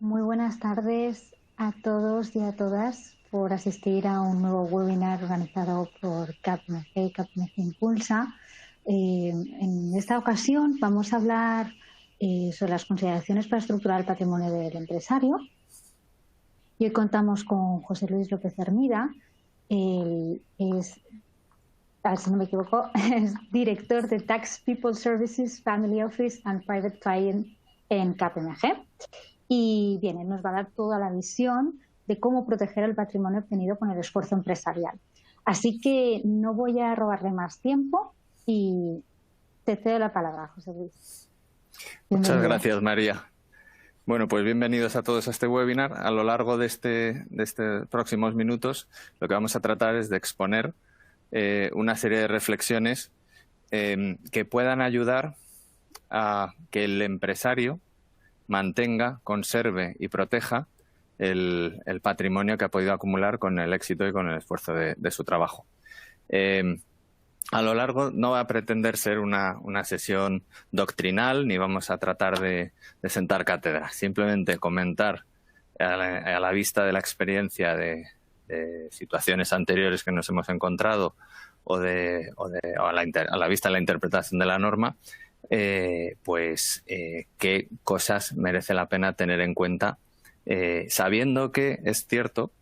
Muy buenas tardes a todos y a todas por asistir a un nuevo webinar organizado por KPMG, KPMG Impulsa. En esta ocasión vamos a hablar sobre las consideraciones para estructurar el patrimonio del empresario. Y hoy contamos con José Luis López Hermida. Él es, a ver si no me equivoco, es director de Tax People Services, Family Office and Private Client en KPMG. Y bien, él nos va a dar toda la visión de cómo proteger el patrimonio obtenido con el esfuerzo empresarial. Así que no voy a robarle más tiempo y te cedo la palabra, José Luis. Muchas gracias, María. Bueno, pues bienvenidos a todos a este webinar. A lo largo de estos próximos minutos, lo que vamos a tratar es de exponer una serie de reflexiones que puedan ayudar a que el empresario mantenga, conserve y proteja el patrimonio que ha podido acumular con el éxito y con el esfuerzo de su trabajo. A lo largo no va a pretender ser una sesión doctrinal ni vamos a tratar de sentar cátedra, simplemente comentar a la vista de la experiencia de situaciones anteriores que nos hemos encontrado o a la vista de la interpretación de la norma, qué cosas merece la pena tener en cuenta, sabiendo que es cierto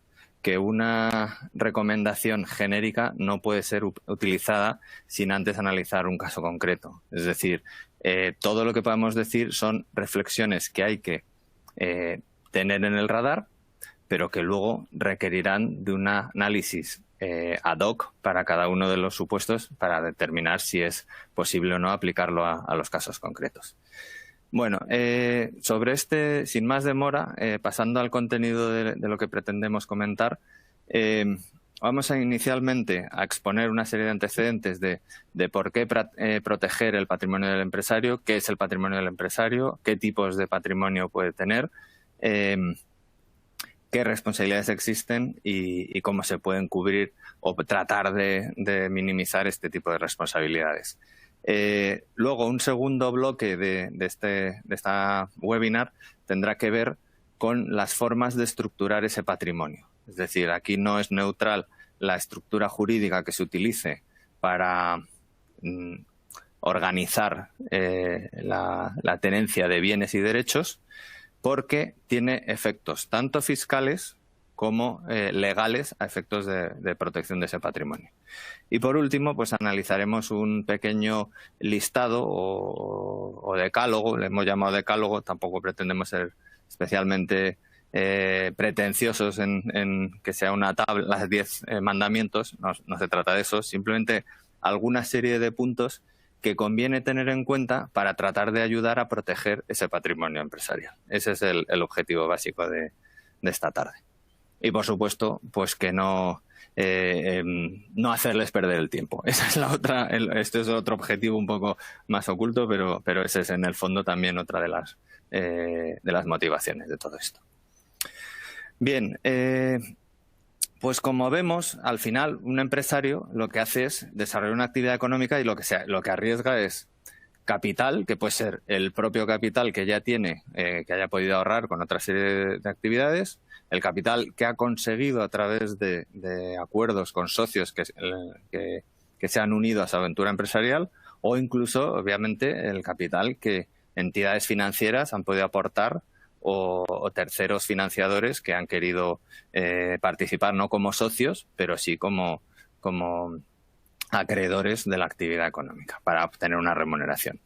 que una recomendación genérica no puede ser utilizada sin antes analizar un caso concreto. Es decir, todo lo que podemos decir son reflexiones que hay que tener en el radar, pero que luego requerirán de un análisis ad hoc para cada uno de los supuestos para determinar si es posible o no aplicarlo a los casos concretos. Bueno, sobre sin más demora, pasando al contenido de lo que pretendemos comentar, vamos inicialmente a exponer una serie de antecedentes de por qué proteger el patrimonio del empresario, qué es el patrimonio del empresario, qué tipos de patrimonio puede tener, qué responsabilidades existen y cómo se pueden cubrir o tratar de minimizar este tipo de responsabilidades. Luego, un segundo bloque de esta webinar tendrá que ver con las formas de estructurar ese patrimonio. Es decir, aquí no es neutral la estructura jurídica que se utilice para organizar la tenencia de bienes y derechos, porque tiene efectos tanto fiscales como legales a efectos de protección de ese patrimonio. Y por último, pues analizaremos un pequeño listado o decálogo, le hemos llamado decálogo, tampoco pretendemos ser especialmente pretenciosos en que sea una tabla, las 10 mandamientos, no se trata de eso, simplemente alguna serie de puntos que conviene tener en cuenta para tratar de ayudar a proteger ese patrimonio empresarial. Ese es el objetivo básico de esta tarde. Y, por supuesto, pues que no hacerles perder el tiempo. Esa es la otra. Este es otro objetivo un poco más oculto, pero ese es en el fondo también otra de las motivaciones de todo esto. Bien, pues como vemos, al final un empresario lo que hace es desarrollar una actividad económica y lo que arriesga es capital, que puede ser el propio capital que ya tiene, que haya podido ahorrar con otra serie de actividades, el capital que ha conseguido a través de acuerdos con socios que se han unido a su aventura empresarial, o incluso, obviamente, el capital que entidades financieras han podido aportar o terceros financiadores que han querido participar no como socios, pero sí como acreedores de la actividad económica para obtener una remuneración.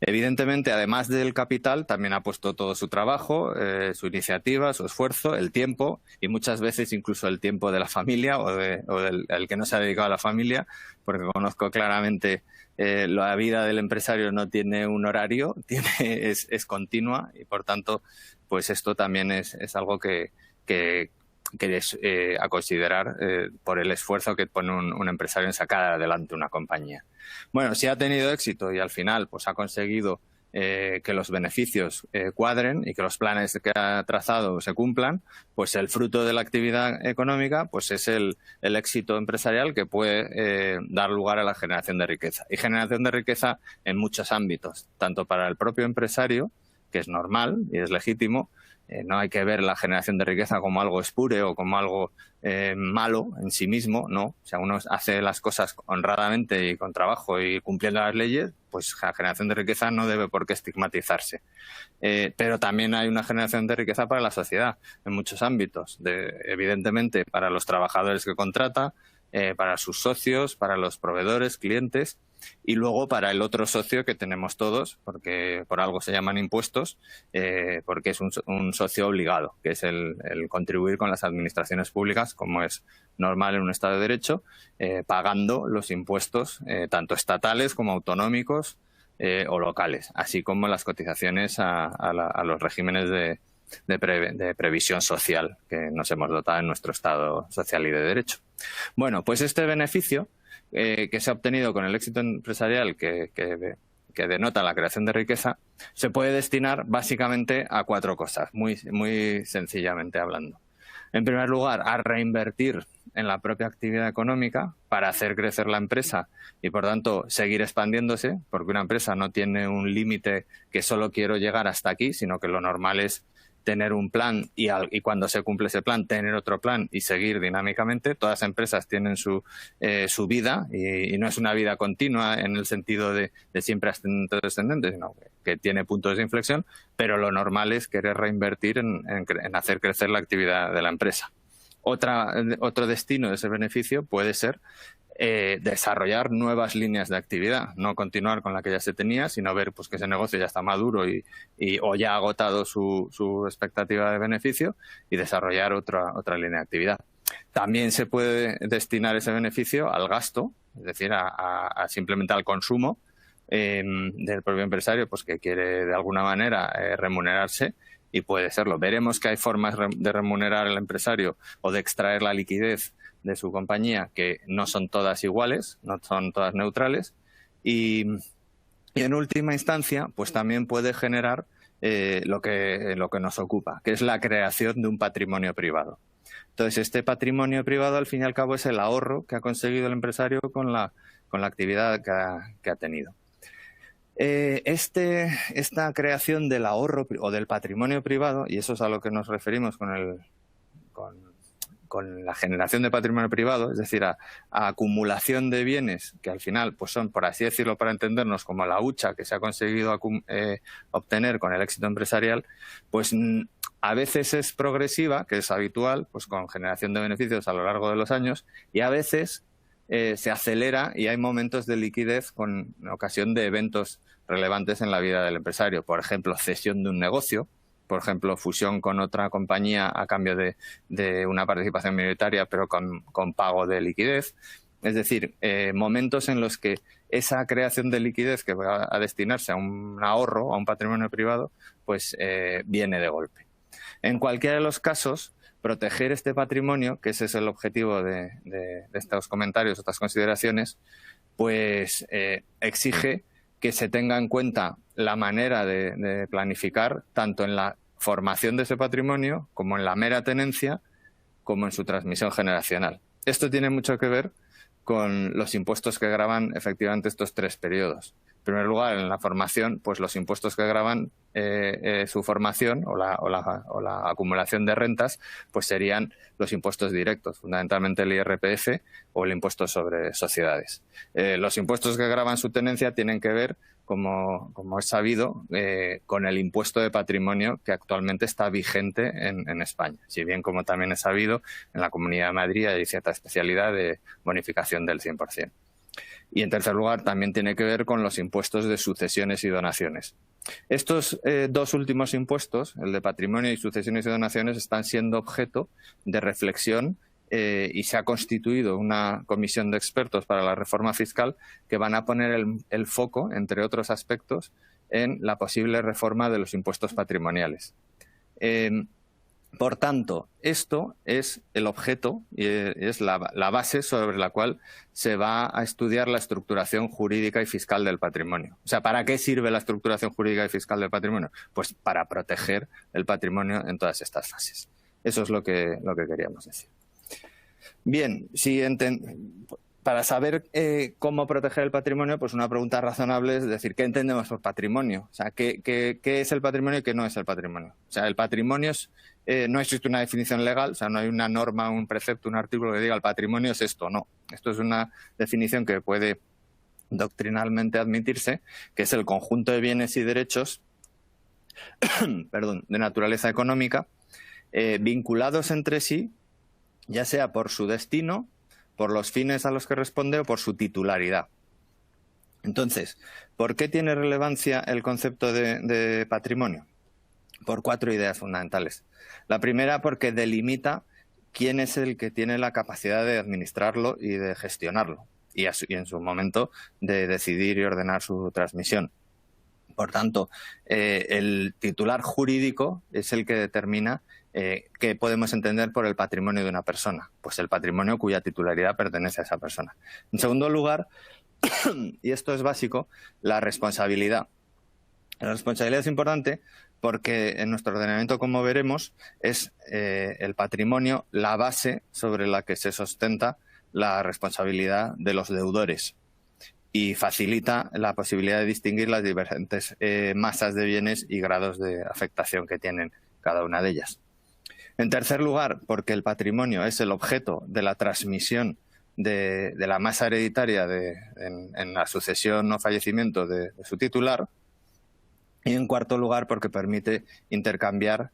Evidentemente, además del capital, también ha puesto todo su trabajo, su iniciativa, su esfuerzo, el tiempo y muchas veces incluso el tiempo de la familia o del que no se ha dedicado a la familia, porque conozco claramente la vida del empresario no tiene un horario, es continua y, por tanto, pues esto también es algo que es a considerar por el esfuerzo que pone un empresario en sacar adelante una compañía. Bueno, si ha tenido éxito y al final pues ha conseguido que los beneficios cuadren y que los planes que ha trazado se cumplan, pues el fruto de la actividad económica pues es el éxito empresarial que puede dar lugar a la generación de riqueza. Y generación de riqueza en muchos ámbitos, tanto para el propio empresario que es normal y es legítimo. No hay que ver la generación de riqueza como algo espúreo o como algo malo en sí mismo, no. O sea, uno hace las cosas honradamente y con trabajo y cumpliendo las leyes, pues la generación de riqueza no debe por qué estigmatizarse. Pero también hay una generación de riqueza para la sociedad en muchos ámbitos. Evidentemente, para los trabajadores que contrata, para sus socios, para los proveedores, clientes, y luego para el otro socio que tenemos todos, porque por algo se llaman impuestos, porque es un socio obligado, que es el contribuir con las administraciones públicas, como es normal en un Estado de Derecho, pagando los impuestos, tanto estatales como autonómicos o locales, así como las cotizaciones a los regímenes de previsión social que nos hemos dotado en nuestro Estado social y de Derecho. Bueno, pues este beneficio que se ha obtenido con el éxito empresarial que denota la creación de riqueza, se puede destinar básicamente a 4 cosas, muy sencillamente hablando. En primer lugar, a reinvertir en la propia actividad económica para hacer crecer la empresa y, por tanto, seguir expandiéndose, porque una empresa no tiene un límite que solo quiero llegar hasta aquí, sino que lo normal es tener un plan y cuando se cumple ese plan tener otro plan y seguir dinámicamente. Todas las empresas tienen su vida y no es una vida continua en el sentido de siempre ascendente o descendente, sino que tiene puntos de inflexión, pero lo normal es querer reinvertir en hacer crecer la actividad de la empresa. Otro destino de ese beneficio puede ser desarrollar nuevas líneas de actividad, no continuar con la que ya se tenía, sino ver pues que ese negocio ya está maduro o ya ha agotado su expectativa de beneficio y desarrollar otra línea de actividad. También se puede destinar ese beneficio al gasto, es decir, a simplemente al consumo del propio empresario, pues que quiere de alguna manera remunerarse, y puede serlo. Veremos que hay formas de remunerar al empresario o de extraer la liquidez de su compañía que no son todas iguales, no son todas neutrales, y en última instancia pues también puede generar lo que nos ocupa, que es la creación de un patrimonio privado. Entonces, este patrimonio privado al fin y al cabo es el ahorro que ha conseguido el empresario con la actividad que ha tenido. Esta creación del ahorro o del patrimonio privado, y eso es a lo que nos referimos con la generación de patrimonio privado, es decir, a acumulación de bienes que al final pues son, por así decirlo, para entendernos, como la hucha que se ha conseguido obtener con el éxito empresarial, pues a veces es progresiva, que es habitual, pues con generación de beneficios a lo largo de los años, y a veces se acelera y hay momentos de liquidez con ocasión de eventos relevantes en la vida del empresario. Por ejemplo, cesión de un negocio, por ejemplo, fusión con otra compañía a cambio de una participación minoritaria, pero con pago de liquidez. Es decir, momentos en los que esa creación de liquidez que va a destinarse a un ahorro, a un patrimonio privado, pues viene de golpe. En cualquiera de los casos, proteger este patrimonio, que ese es el objetivo de estos comentarios, estas consideraciones, pues exige que se tenga en cuenta la manera de planificar tanto en la formación de ese patrimonio como en la mera tenencia como en su transmisión generacional. Esto tiene mucho que ver con los impuestos que gravan efectivamente estos 3 periodos. En primer lugar, en la formación, pues los impuestos que gravan su formación o la acumulación de rentas, pues serían los impuestos directos, fundamentalmente el IRPF o el impuesto sobre sociedades. Los impuestos que gravan su tenencia tienen que ver, como es sabido, con el impuesto de patrimonio que actualmente está vigente en España. Si bien, como también es sabido, en la Comunidad de Madrid hay cierta especialidad de bonificación del 100%. Y, en tercer lugar, también tiene que ver con los impuestos de sucesiones y donaciones. Estos 2 últimos impuestos, el de patrimonio y sucesiones y donaciones, están siendo objeto de reflexión y se ha constituido una comisión de expertos para la reforma fiscal que van a poner el foco, entre otros aspectos, en la posible reforma de los impuestos patrimoniales. Por tanto, esto es el objeto y es la base sobre la cual se va a estudiar la estructuración jurídica y fiscal del patrimonio. O sea, ¿para qué sirve la estructuración jurídica y fiscal del patrimonio? Pues para proteger el patrimonio en todas estas fases. Eso es lo que queríamos decir. Bien, para saber cómo proteger el patrimonio, pues una pregunta razonable es decir, ¿qué entendemos por patrimonio? O sea, ¿qué es el patrimonio y qué no es el patrimonio? O sea, el patrimonio no existe una definición legal, o sea, no hay una norma, un precepto, un artículo que diga el patrimonio es esto, no. Esto es una definición que puede doctrinalmente admitirse, que es el conjunto de bienes y derechos de naturaleza económica vinculados entre sí, ya sea por su destino, por los fines a los que responde o por su titularidad. Entonces, ¿por qué tiene relevancia el concepto de patrimonio? Por 4 ideas fundamentales. La primera, porque delimita quién es el que tiene la capacidad de administrarlo y de gestionarlo, y en su momento de decidir y ordenar su transmisión. Por tanto, el titular jurídico es el que determina qué podemos entender por el patrimonio de una persona. Pues el patrimonio cuya titularidad pertenece a esa persona. En segundo lugar, y esto es básico, la responsabilidad. La responsabilidad es importante porque en nuestro ordenamiento, como veremos, es el patrimonio la base sobre la que se sustenta la responsabilidad de los deudores y facilita la posibilidad de distinguir las diferentes masas de bienes y grados de afectación que tienen cada una de ellas. En tercer lugar, porque el patrimonio es el objeto de la transmisión de la masa hereditaria en la sucesión o fallecimiento de su titular. Y en cuarto lugar, porque permite intercambiar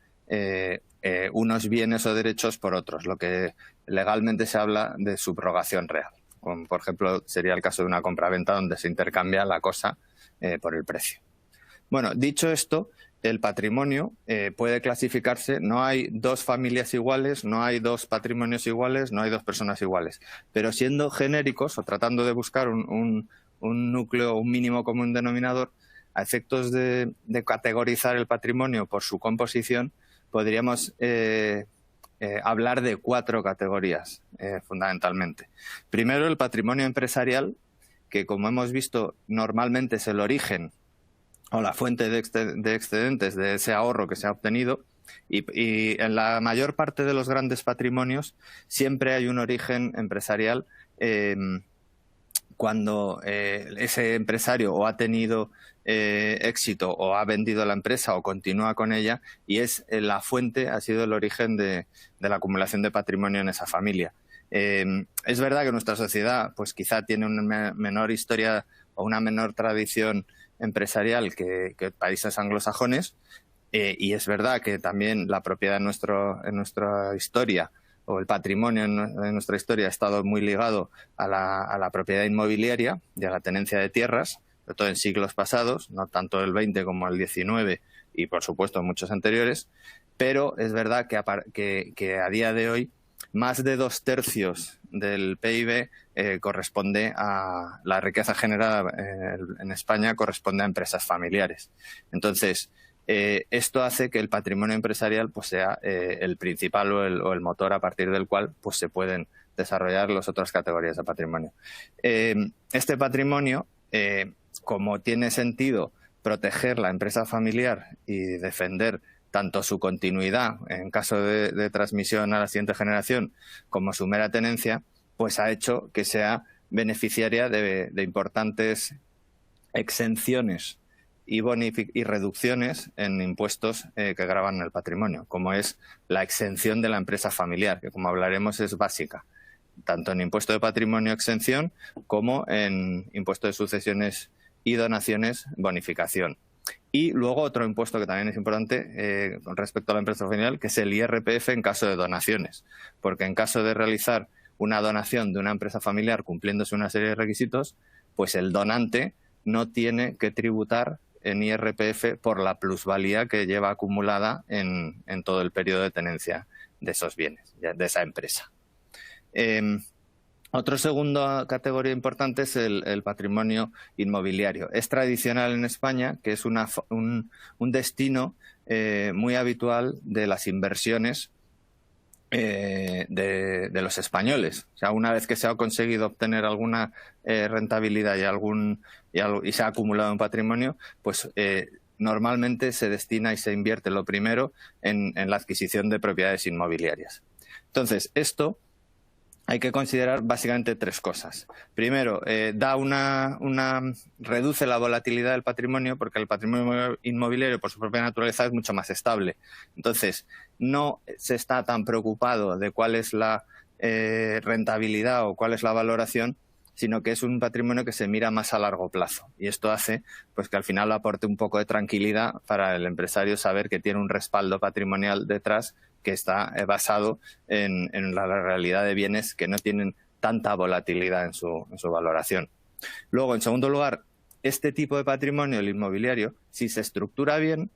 unos bienes o derechos por otros, lo que legalmente se habla de subrogación real. Como, por ejemplo, sería el caso de una compraventa donde se intercambia la cosa por el precio. Bueno, dicho esto, el patrimonio puede clasificarse, no hay 2 familias iguales, no hay 2 patrimonios iguales, no hay 2 personas iguales, pero siendo genéricos o tratando de buscar un núcleo, un mínimo común denominador, a efectos de categorizar el patrimonio por su composición, podríamos hablar de 4 categorías, fundamentalmente. Primero, el patrimonio empresarial, que como hemos visto normalmente es el origen o la fuente de excedentes de ese ahorro que se ha obtenido, y en la mayor parte de los grandes patrimonios siempre hay un origen empresarial cuando ese empresario o ha tenido éxito o ha vendido la empresa o continúa con ella, y es la fuente, ha sido el origen de la acumulación de patrimonio en esa familia. Es verdad que nuestra sociedad pues quizá tiene una menor historia o una menor tradición empresarial que países anglosajones, y es verdad que también la propiedad en nuestra historia o el patrimonio en nuestra historia ha estado muy ligado a la propiedad inmobiliaria y a la tenencia de tierras, sobre todo en siglos pasados, no tanto el XX como el XIX y por supuesto muchos anteriores, pero es verdad que a día de hoy más de 2/3 del PIB corresponde a la riqueza generada en España, corresponde a empresas familiares. Entonces, esto hace que el patrimonio empresarial pues sea el principal o el motor a partir del cual pues se pueden desarrollar las otras categorías de patrimonio. Este patrimonio, como tiene sentido proteger la empresa familiar y defender tanto su continuidad en caso de transmisión a la siguiente generación como su mera tenencia, pues ha hecho que sea beneficiaria de importantes exenciones y reducciones en impuestos que gravan el patrimonio, como es la exención de la empresa familiar, que como hablaremos es básica, tanto en impuesto de patrimonio exención como en impuesto de sucesiones y donaciones bonificación. Y luego otro impuesto que también es importante con respecto a la empresa familiar, que es el IRPF en caso de donaciones, porque en caso de realizar una donación de una empresa familiar cumpliéndose una serie de requisitos, pues el donante no tiene que tributar en IRPF por la plusvalía que lleva acumulada en todo el periodo de tenencia de esos bienes, de esa empresa. Otra segunda categoría importante es el patrimonio inmobiliario. Es tradicional en España, que es un destino muy habitual de las inversiones de los españoles. O sea, una vez que se ha conseguido obtener alguna rentabilidad y se ha acumulado un patrimonio, pues normalmente se destina y se invierte lo primero en la adquisición de propiedades inmobiliarias. Entonces, esto hay que considerar básicamente tres cosas. Primero, reduce la volatilidad del patrimonio, porque el patrimonio inmobiliario, por su propia naturaleza, es mucho más estable. Entonces, no se está tan preocupado de cuál es la rentabilidad o cuál es la valoración, sino que es un patrimonio que se mira más a largo plazo. Y esto hace pues, que al final aporte un poco de tranquilidad para el empresario saber que tiene un respaldo patrimonial detrás que está basado en la realidad de bienes que no tienen tanta volatilidad en su valoración. Luego, en segundo lugar, este tipo de patrimonio, el inmobiliario, si se estructura bien,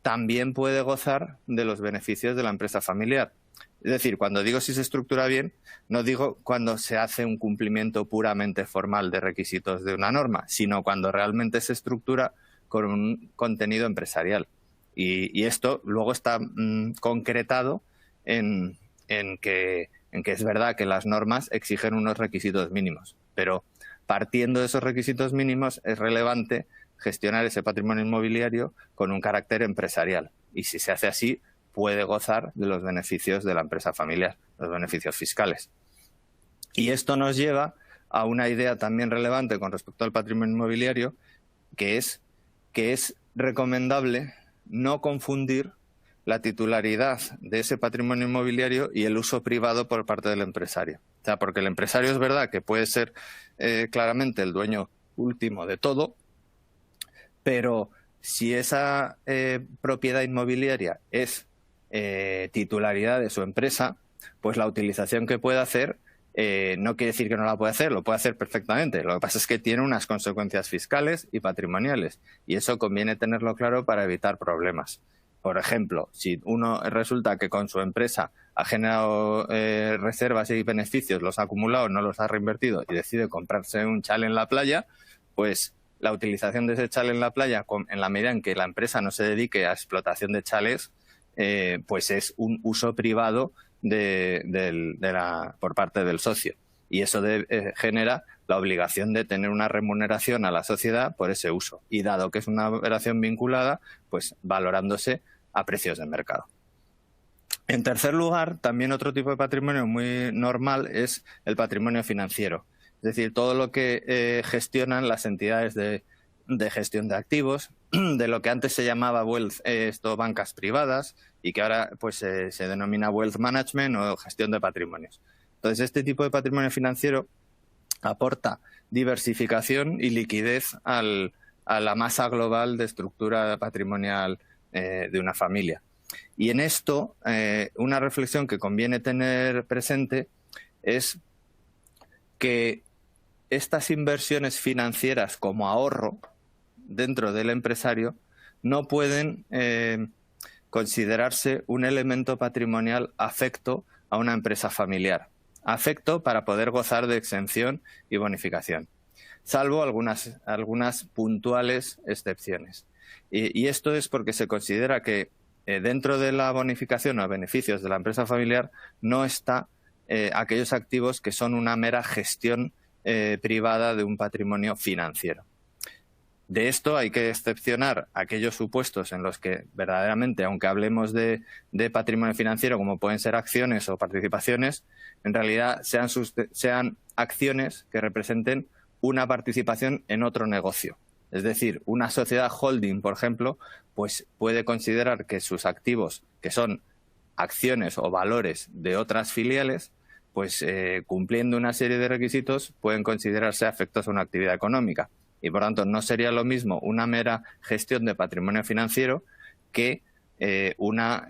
también puede gozar de los beneficios de la empresa familiar. Es decir, cuando digo si se estructura bien, no digo cuando se hace un cumplimiento puramente formal de requisitos de una norma, sino cuando realmente se estructura con un contenido empresarial. Y esto luego está concretado en que es verdad que las normas exigen unos requisitos mínimos, pero partiendo de esos requisitos mínimos es relevante gestionar ese patrimonio inmobiliario con un carácter empresarial. Y si se hace así, puede gozar de los beneficios de la empresa familiar, los beneficios fiscales. Y esto nos lleva a una idea también relevante con respecto al patrimonio inmobiliario, que es recomendable no confundir la titularidad de ese patrimonio inmobiliario y el uso privado por parte del empresario. O sea, porque el empresario es verdad que puede ser claramente el dueño último de todo, pero si esa propiedad inmobiliaria es titularidad de su empresa, pues la utilización que puede hacer no quiere decir que no la puede hacer, lo puede hacer perfectamente. Lo que pasa es que tiene unas consecuencias fiscales y patrimoniales y eso conviene tenerlo claro para evitar problemas. Por ejemplo, si uno resulta que con su empresa ha generado reservas y beneficios, los ha acumulado, no los ha reinvertido y decide comprarse un chalet en la playa, pues la utilización de ese chalet en la playa, en la medida en que la empresa no se dedique a explotación de chalets, pues es un uso privado por parte del socio. Y eso genera la obligación de tener una remuneración a la sociedad por ese uso. Y dado que es una operación vinculada, pues valorándose a precios de mercado. En tercer lugar, también otro tipo de patrimonio muy normal es el patrimonio financiero. Es decir, todo lo que gestionan las entidades de gestión de activos, de lo que antes se llamaba bancas privadas y que ahora pues se denomina wealth management o gestión de patrimonios. Entonces, este tipo de patrimonio financiero aporta diversificación y liquidez a la masa global de estructura patrimonial de una familia. Y en esto, una reflexión que conviene tener presente es que estas inversiones financieras como ahorro dentro del empresario no pueden considerarse un elemento patrimonial afecto a una empresa familiar, afecto para poder gozar de exención y bonificación, salvo algunas puntuales excepciones. Y esto es porque se considera que dentro de la bonificación o beneficios de la empresa familiar no está aquellos activos que son una mera gestión privada de un patrimonio financiero. De esto hay que excepcionar aquellos supuestos en los que verdaderamente, aunque hablemos de patrimonio financiero como pueden ser acciones o participaciones, en realidad sean acciones que representen una participación en otro negocio. Es decir, una sociedad holding, por ejemplo, pues puede considerar que sus activos, que son acciones o valores de otras filiales, pues cumpliendo una serie de requisitos pueden considerarse afectos a una actividad económica. Y por tanto no sería lo mismo una mera gestión de patrimonio financiero que una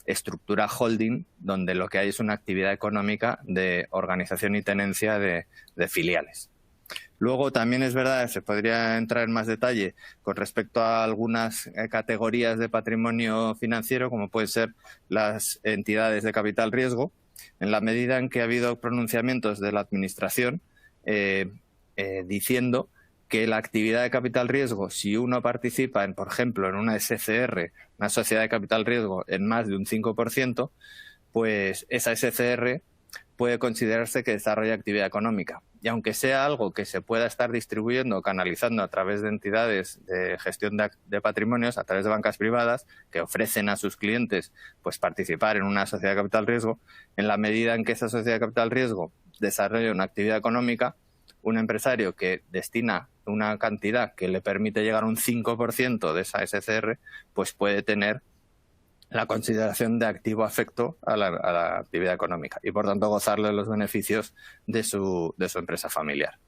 estructura holding donde lo que hay es una actividad económica de organización y tenencia de filiales. Luego también es verdad, se podría entrar en más detalle con respecto a algunas categorías de patrimonio financiero, como pueden ser las entidades de capital riesgo, en la medida en que ha habido pronunciamientos de la Administración diciendo que la actividad de capital riesgo, si uno participa, por ejemplo, en una SCR, una sociedad de capital riesgo, en más de un 5%, pues esa SCR puede considerarse que desarrolla actividad económica. Y aunque sea algo que se pueda estar distribuyendo o canalizando a través de entidades de gestión de patrimonios, a través de bancas privadas, que ofrecen a sus clientes pues participar en una sociedad de capital riesgo, en la medida en que esa sociedad de capital riesgo desarrolla una actividad económica, un empresario que destina una cantidad que le permite llegar a un 5% de esa SCR, pues puede tener la consideración de activo afecto a la actividad económica y, por tanto, gozarle de los beneficios de su empresa familiar.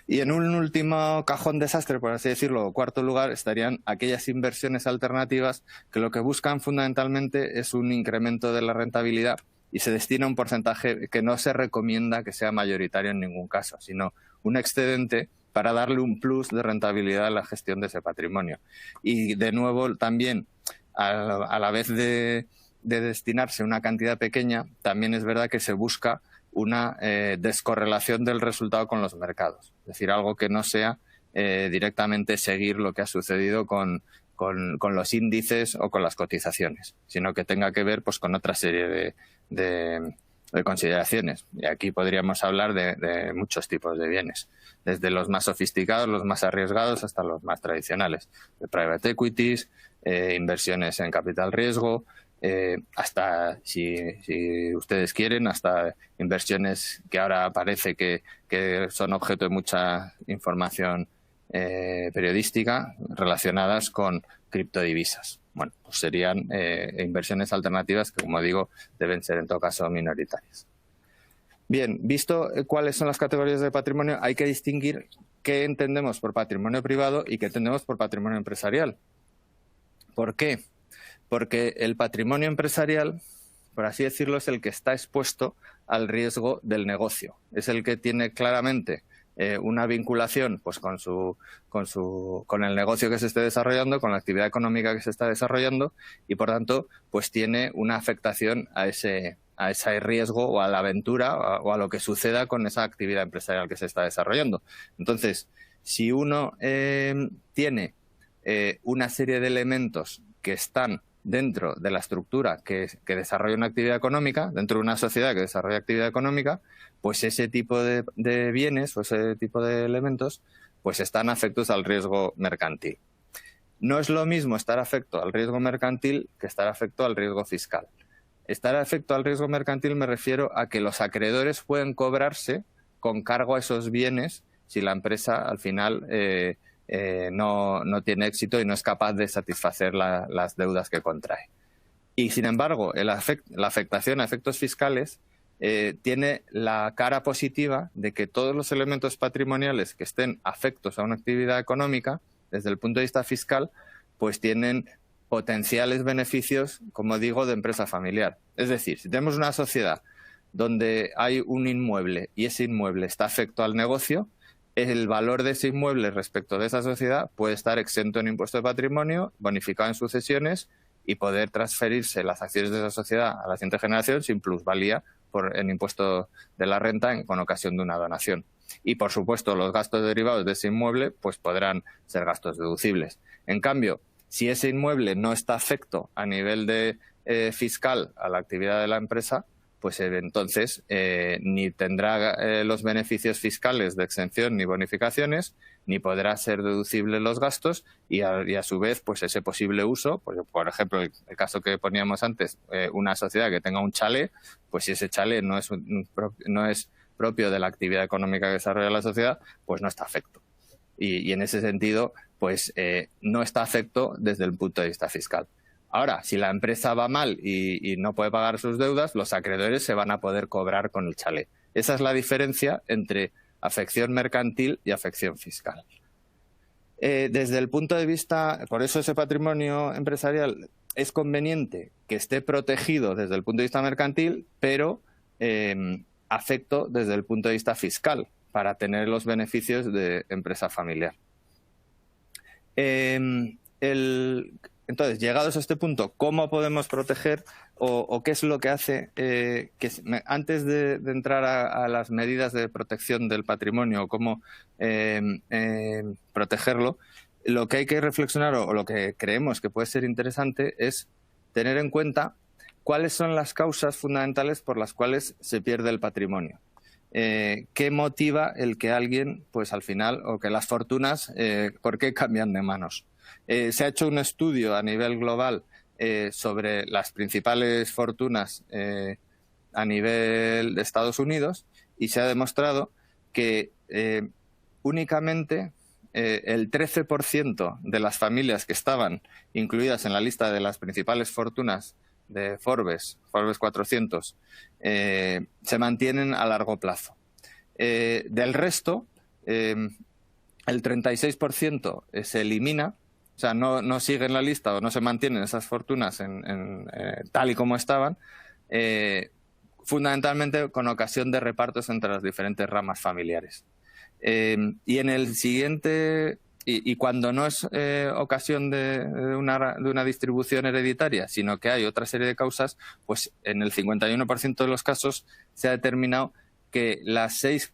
Y en un último cajón desastre, por así decirlo, cuarto lugar, estarían aquellas inversiones alternativas que lo que buscan fundamentalmente es un incremento de la rentabilidad y se destina un porcentaje que no se recomienda que sea mayoritario en ningún caso, sino un excedente para darle un plus de rentabilidad a la gestión de ese patrimonio. Y, de nuevo, también a la vez de destinarse una cantidad pequeña, también es verdad que se busca una descorrelación del resultado con los mercados. Es decir, algo que no sea directamente seguir lo que ha sucedido con los índices o con las cotizaciones, sino que tenga que ver pues con otra serie de consideraciones. Y aquí podríamos hablar de muchos tipos de bienes, desde los más sofisticados, los más arriesgados, hasta los más tradicionales, de private equities, inversiones en capital riesgo, hasta, si ustedes quieren, hasta inversiones que ahora parece que son objeto de mucha información periodística relacionadas con criptodivisas. Bueno, pues serían inversiones alternativas que, como digo, deben ser en todo caso minoritarias. Bien, visto cuáles son las categorías de patrimonio, hay que distinguir qué entendemos por patrimonio privado y qué entendemos por patrimonio empresarial. ¿Por qué? Porque el patrimonio empresarial, por así decirlo, es el que está expuesto al riesgo del negocio. Es el que tiene claramente una vinculación pues con el negocio que se esté desarrollando, con la actividad económica que se está desarrollando y, por tanto, pues tiene una afectación a ese riesgo o a la aventura o a lo que suceda con esa actividad empresarial que se está desarrollando. Entonces, si uno tiene una serie de elementos que están dentro de la estructura que desarrolla una actividad económica, dentro de una sociedad que desarrolla actividad económica, pues ese tipo de bienes o ese tipo de elementos pues están afectos al riesgo mercantil. No es lo mismo estar afecto al riesgo mercantil que estar afecto al riesgo fiscal. Estar afecto al riesgo mercantil me refiero a que los acreedores pueden cobrarse con cargo a esos bienes si la empresa al final no tiene éxito y no es capaz de satisfacer las deudas que contrae. Y, sin embargo, la afectación a efectos fiscales tiene la cara positiva de que todos los elementos patrimoniales que estén afectos a una actividad económica, desde el punto de vista fiscal, pues tienen potenciales beneficios, como digo, de empresa familiar. Es decir, si tenemos una sociedad donde hay un inmueble y ese inmueble está afecto al negocio, el valor de ese inmueble respecto de esa sociedad puede estar exento en impuesto de patrimonio, bonificado en sucesiones y poder transferirse las acciones de esa sociedad a la siguiente generación sin plusvalía en impuesto de la renta con ocasión de una donación. Y, por supuesto, los gastos derivados de ese inmueble pues podrán ser gastos deducibles. En cambio, si ese inmueble no está afecto a nivel de fiscal a la actividad de la empresa, pues entonces ni tendrá los beneficios fiscales de exención ni bonificaciones, ni podrá ser deducible los gastos y a su vez pues ese posible uso, por ejemplo, el caso que poníamos antes, una sociedad que tenga un chalet, pues si ese chalet no es propio de la actividad económica que desarrolla la sociedad, pues no está afecto. Y en ese sentido, pues no está afecto desde el punto de vista fiscal. Ahora, si la empresa va mal y no puede pagar sus deudas, los acreedores se van a poder cobrar con el chalet. Esa es la diferencia entre afección mercantil y afección fiscal. Desde el punto de vista, por eso ese patrimonio empresarial es conveniente que esté protegido desde el punto de vista mercantil, pero afecto desde el punto de vista fiscal para tener los beneficios de empresa familiar. Entonces, llegados a este punto, ¿cómo podemos proteger o qué es lo que hace antes de entrar a las medidas de protección del patrimonio o cómo protegerlo? Lo que hay que reflexionar o lo que creemos que puede ser interesante es tener en cuenta ¿cuáles son las causas fundamentales por las cuales se pierde el patrimonio? ¿Qué motiva el que alguien, pues al final, o que las fortunas, por qué cambian de manos? Se ha hecho un estudio a nivel global sobre las principales fortunas a nivel de Estados Unidos y se ha demostrado que únicamente el 13% de las familias que estaban incluidas en la lista de las principales fortunas de Forbes 400, se mantienen a largo plazo. Del resto, el 36% se elimina, o sea, no sigue en la lista o no se mantienen esas fortunas tal y como estaban, fundamentalmente con ocasión de repartos entre las diferentes ramas familiares. Y en el siguiente, y cuando no es ocasión de una distribución hereditaria, sino que hay otra serie de causas, pues en el 51% de los casos se ha determinado que las 6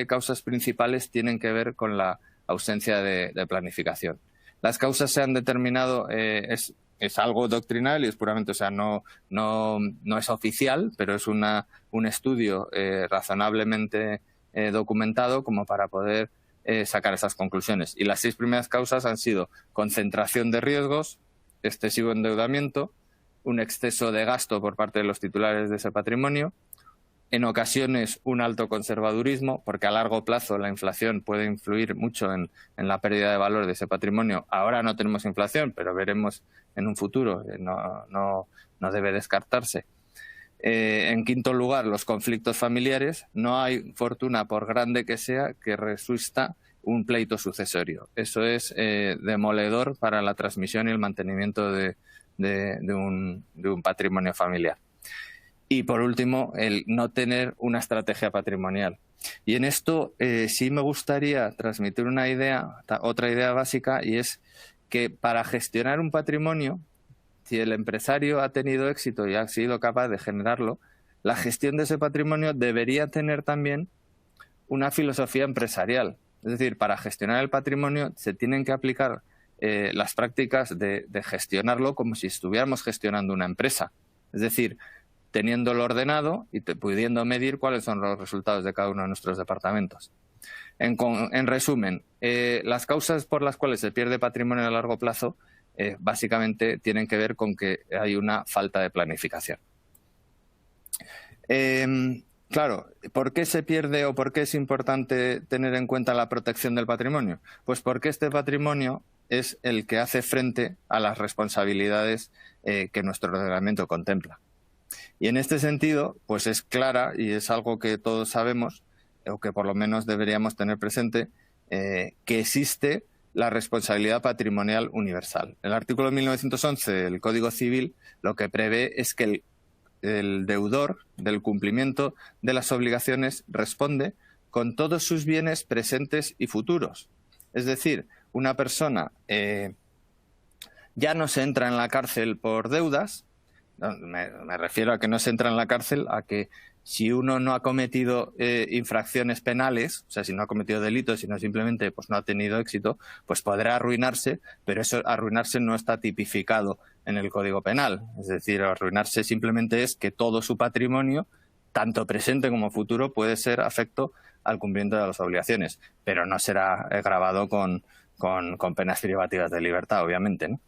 causas principales tienen que ver con la ausencia de planificación. Las causas se han determinado, es algo doctrinal y es puramente, o sea, no es oficial, pero es un estudio razonablemente documentado como para poder sacar esas conclusiones. Y las 6 primeras causas han sido concentración de riesgos, excesivo endeudamiento, un exceso de gasto por parte de los titulares de ese patrimonio, en ocasiones un alto conservadurismo, porque a largo plazo la inflación puede influir mucho en la pérdida de valor de ese patrimonio. Ahora no tenemos inflación, pero veremos en un futuro, no debe descartarse. En quinto lugar, los conflictos familiares. No hay fortuna, por grande que sea, que resista un pleito sucesorio. Eso es demoledor para la transmisión y el mantenimiento de un patrimonio familiar. Y por último, el no tener una estrategia patrimonial. Y en esto sí me gustaría transmitir otra idea básica, y es que para gestionar un patrimonio, si el empresario ha tenido éxito y ha sido capaz de generarlo, la gestión de ese patrimonio debería tener también una filosofía empresarial. Es decir, para gestionar el patrimonio se tienen que aplicar las prácticas de gestionarlo como si estuviéramos gestionando una empresa. Es decir, teniéndolo ordenado y pudiendo medir cuáles son los resultados de cada uno de nuestros departamentos. En resumen, las causas por las cuales se pierde patrimonio a largo plazo básicamente tienen que ver con que hay una falta de planificación. Claro, ¿por qué se pierde o por qué es importante tener en cuenta la protección del patrimonio? Pues porque este patrimonio es el que hace frente a las responsabilidades que nuestro ordenamiento contempla. Y en este sentido, pues es clara y es algo que todos sabemos, o que por lo menos deberíamos tener presente, que existe la responsabilidad patrimonial universal. El artículo 1911 del Código Civil lo que prevé es que el deudor del cumplimiento de las obligaciones responde con todos sus bienes presentes y futuros. Es decir, una persona ya no se entra en la cárcel por deudas. Me refiero a que no se entra en la cárcel, a que si uno no ha cometido infracciones penales, o sea, si no ha cometido delitos, sino simplemente pues no ha tenido éxito, pues podrá arruinarse, pero eso arruinarse no está tipificado en el Código Penal. Es decir, arruinarse simplemente es que todo su patrimonio, tanto presente como futuro, puede ser afecto al cumplimiento de las obligaciones, pero no será gravado con penas privativas de libertad, obviamente, ¿no?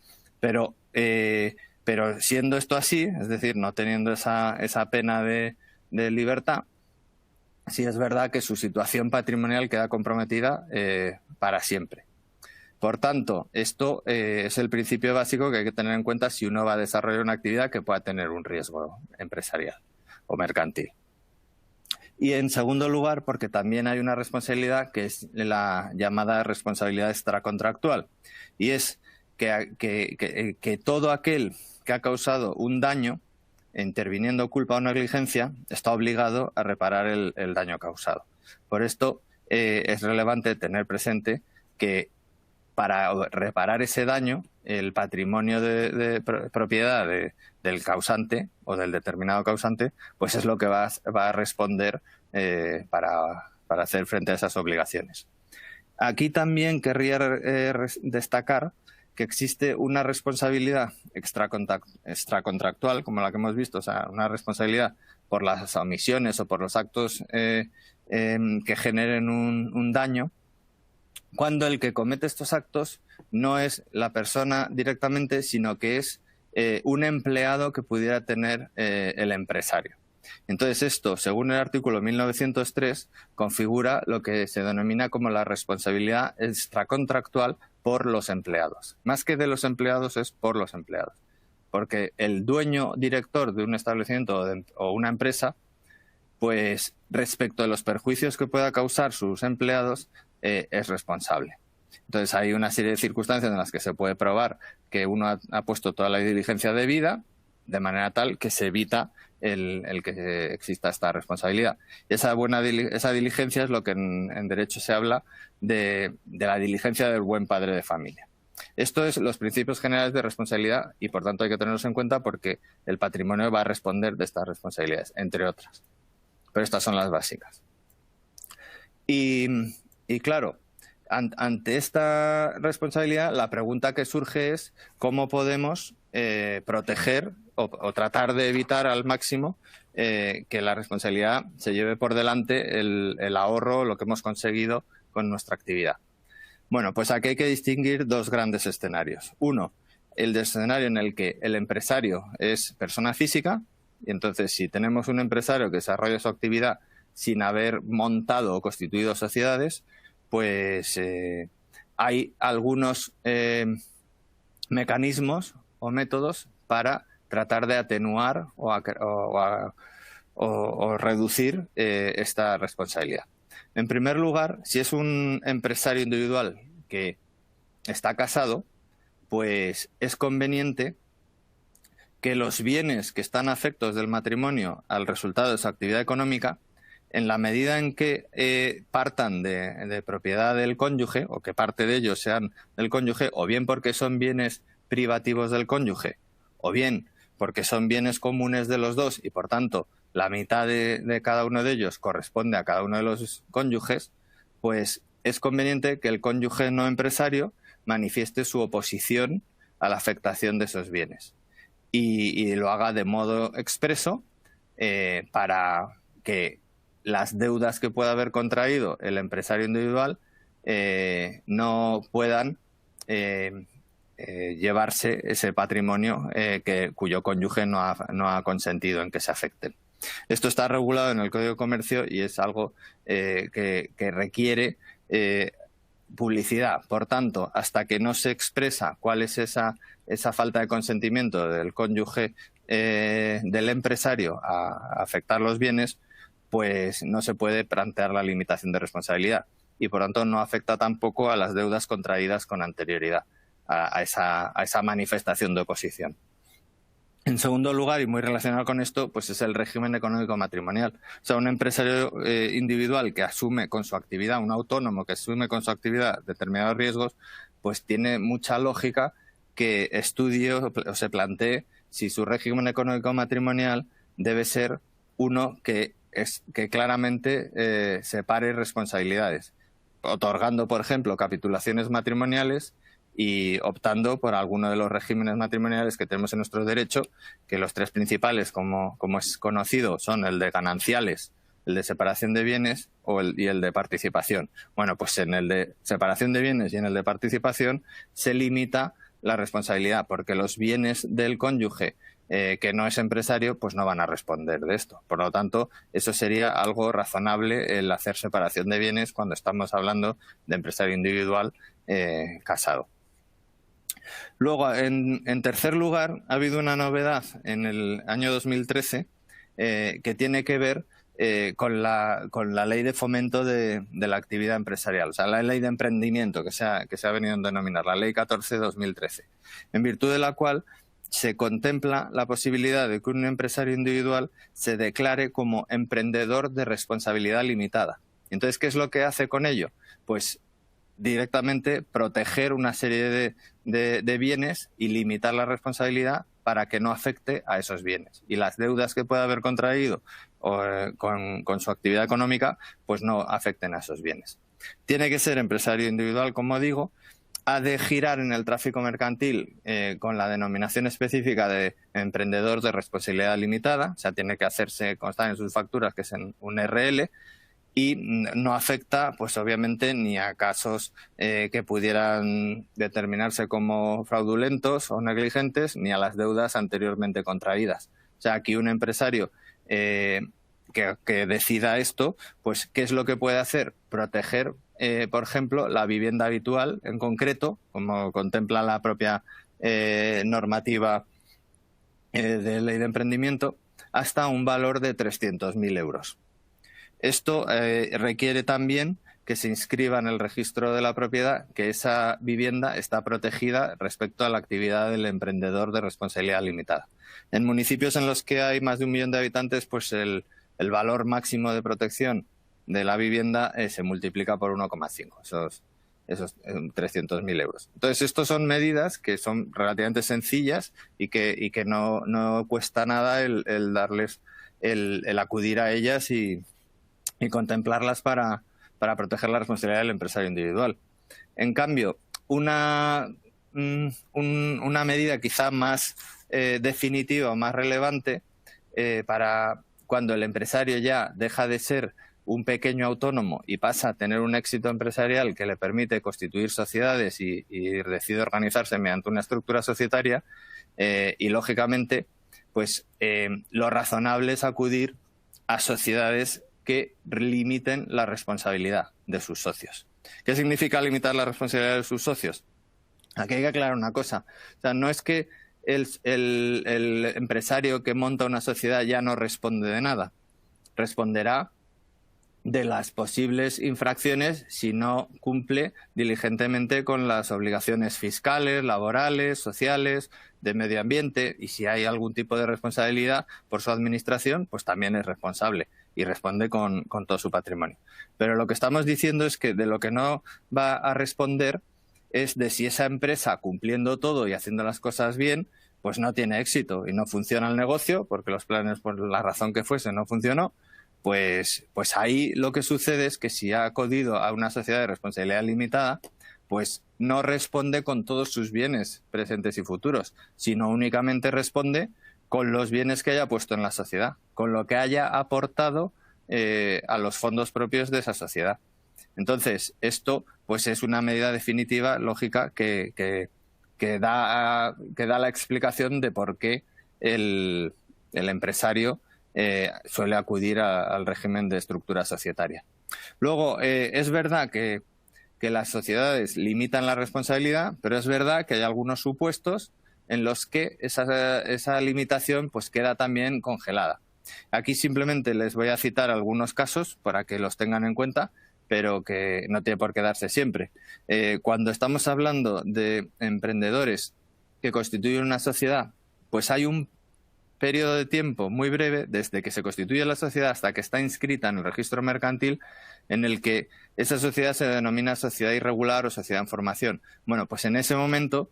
Pero siendo esto así, es decir, no teniendo esa pena de libertad, sí es verdad que su situación patrimonial queda comprometida para siempre. Por tanto, esto es el principio básico que hay que tener en cuenta si uno va a desarrollar una actividad que pueda tener un riesgo empresarial o mercantil. Y en segundo lugar, porque también hay una responsabilidad que es la llamada responsabilidad extracontractual, y es que todo aquel que ha causado un daño, interviniendo culpa o negligencia, está obligado a reparar el daño causado. Por esto es relevante tener presente que para reparar ese daño, el patrimonio de propiedad del causante o del determinado causante, pues es lo que va a responder para hacer frente a esas obligaciones. Aquí también querría destacar que existe una responsabilidad extracontractual, como la que hemos visto, o sea, una responsabilidad por las omisiones o por los actos que generen un daño, cuando el que comete estos actos no es la persona directamente, sino que es un empleado que pudiera tener el empresario. Entonces esto, según el artículo 1903, configura lo que se denomina como la responsabilidad extracontractual por los empleados. Más que de los empleados, es por los empleados. Porque el dueño director de un establecimiento o una empresa, pues respecto a los perjuicios que pueda causar sus empleados, es responsable. Entonces hay una serie de circunstancias en las que se puede probar que uno ha puesto toda la diligencia debida, de manera tal que se evita el que exista esta responsabilidad. Y esa diligencia es lo que en derecho se habla de la diligencia del buen padre de familia. Esto es los principios generales de responsabilidad y, por tanto, hay que tenerlos en cuenta porque el patrimonio va a responder de estas responsabilidades, entre otras. Pero estas son las básicas. Y claro, ante esta responsabilidad, la pregunta que surge es cómo podemos proteger o tratar de evitar al máximo que la responsabilidad se lleve por delante el ahorro, lo que hemos conseguido con nuestra actividad. Bueno, pues aquí hay que distinguir dos grandes escenarios. Uno, el escenario en el que el empresario es persona física, y entonces si tenemos un empresario que desarrolla su actividad sin haber montado o constituido sociedades, pues hay algunos mecanismos o métodos para tratar de atenuar o reducir esta responsabilidad. En primer lugar, si es un empresario individual que está casado, pues es conveniente que los bienes que están afectos del matrimonio al resultado de su actividad económica, en la medida en que partan de propiedad del cónyuge o que parte de ellos sean del cónyuge, o bien porque son bienes privativos del cónyuge, o bien porque son bienes comunes de los dos y, por tanto, la mitad de cada uno de ellos corresponde a cada uno de los cónyuges, pues es conveniente que el cónyuge no empresario manifieste su oposición a la afectación de esos bienes y lo haga de modo expreso para que las deudas que pueda haber contraído el empresario individual no puedan llevarse ese patrimonio cuyo cónyuge no ha consentido en que se afecten. Esto está regulado en el Código de Comercio y es algo que requiere publicidad. Por tanto, hasta que no se expresa cuál es esa falta de consentimiento del cónyuge del empresario a afectar los bienes, pues no se puede plantear la limitación de responsabilidad y, por tanto, no afecta tampoco a las deudas contraídas con anterioridad a esa manifestación de oposición. En segundo lugar, y muy relacionado con esto, pues es el régimen económico matrimonial. O sea, un empresario individual que asume con su actividad, un autónomo que asume con su actividad determinados riesgos, pues tiene mucha lógica que estudie o se plantee si su régimen económico matrimonial debe ser uno que claramente separe responsabilidades, otorgando, por ejemplo, capitulaciones matrimoniales y optando por alguno de los regímenes matrimoniales que tenemos en nuestro derecho, que los tres principales, como es conocido, son el de gananciales, el de separación de bienes y el de participación. Bueno, pues en el de separación de bienes y en el de participación se limita la responsabilidad, porque los bienes del cónyuge que no es empresario, pues no van a responder de esto. Por lo tanto, eso sería algo razonable el hacer separación de bienes cuando estamos hablando de empresario individual casado. Luego, en tercer lugar, ha habido una novedad en el año 2013 que tiene que ver con la ley de fomento de la actividad empresarial, o sea, la ley de emprendimiento que se ha venido a denominar, la ley 14/2013, en virtud de la cual se contempla la posibilidad de que un empresario individual se declare como emprendedor de responsabilidad limitada. Entonces, ¿qué es lo que hace con ello? Pues directamente proteger una serie de bienes y limitar la responsabilidad para que no afecte a esos bienes. Y las deudas que pueda haber contraído con su actividad económica, pues no afecten a esos bienes. Tiene que ser empresario individual, como digo, ha de girar en el tráfico mercantil con la denominación específica de emprendedor de responsabilidad limitada, o sea, tiene que hacerse constar en sus facturas que es en un RL, y no afecta, pues obviamente, ni a casos que pudieran determinarse como fraudulentos o negligentes, ni a las deudas anteriormente contraídas. O sea, aquí un empresario que decida esto, pues ¿qué es lo que puede hacer? Proteger, por ejemplo, la vivienda habitual en concreto, como contempla la propia normativa de ley de emprendimiento, hasta un valor de 300.000 euros. Esto requiere también que se inscriba en el registro de la propiedad que esa vivienda está protegida respecto a la actividad del emprendedor de responsabilidad limitada. En municipios en los que hay más de 1 millón de habitantes, pues el valor máximo de protección de la vivienda se multiplica por 1,5, esos 300.000 euros. Entonces, estos son medidas que son relativamente sencillas y que no cuesta nada el darles, el acudir a ellas y contemplarlas para proteger la responsabilidad del empresario individual. En cambio, una medida quizá más definitiva o más relevante para cuando el empresario ya deja de ser un pequeño autónomo y pasa a tener un éxito empresarial que le permite constituir sociedades y decide organizarse mediante una estructura societaria y, lógicamente, pues lo razonable es acudir a sociedades que limiten la responsabilidad de sus socios. ¿Qué significa limitar la responsabilidad de sus socios? Aquí hay que aclarar una cosa. O sea, no es que el empresario que monta una sociedad ya no responde de nada. Responderá de las posibles infracciones si no cumple diligentemente con las obligaciones fiscales, laborales, sociales, de medio ambiente, y si hay algún tipo de responsabilidad por su administración, pues también es responsable y responde con todo su patrimonio. Pero lo que estamos diciendo es que de lo que no va a responder es de si esa empresa, cumpliendo todo y haciendo las cosas bien, pues no tiene éxito y no funciona el negocio, porque los planes, por la razón que fuese, no funcionó. Pues ahí lo que sucede es que si ha acudido a una sociedad de responsabilidad limitada, pues no responde con todos sus bienes presentes y futuros, sino únicamente responde con los bienes que haya puesto en la sociedad, con lo que haya aportado a los fondos propios de esa sociedad. Entonces, esto pues es una medida definitiva, lógica, que da la explicación de por qué el empresario suele acudir al régimen de estructura societaria. Luego, es verdad que las sociedades limitan la responsabilidad, pero es verdad que hay algunos supuestos en los que esa limitación pues queda también congelada. Aquí simplemente les voy a citar algunos casos para que los tengan en cuenta, pero que no tiene por qué darse siempre. Cuando estamos hablando de emprendedores que constituyen una sociedad, pues hay un periodo de tiempo muy breve, desde que se constituye la sociedad hasta que está inscrita en el registro mercantil, en el que esa sociedad se denomina sociedad irregular o sociedad en formación. Bueno, pues en ese momento,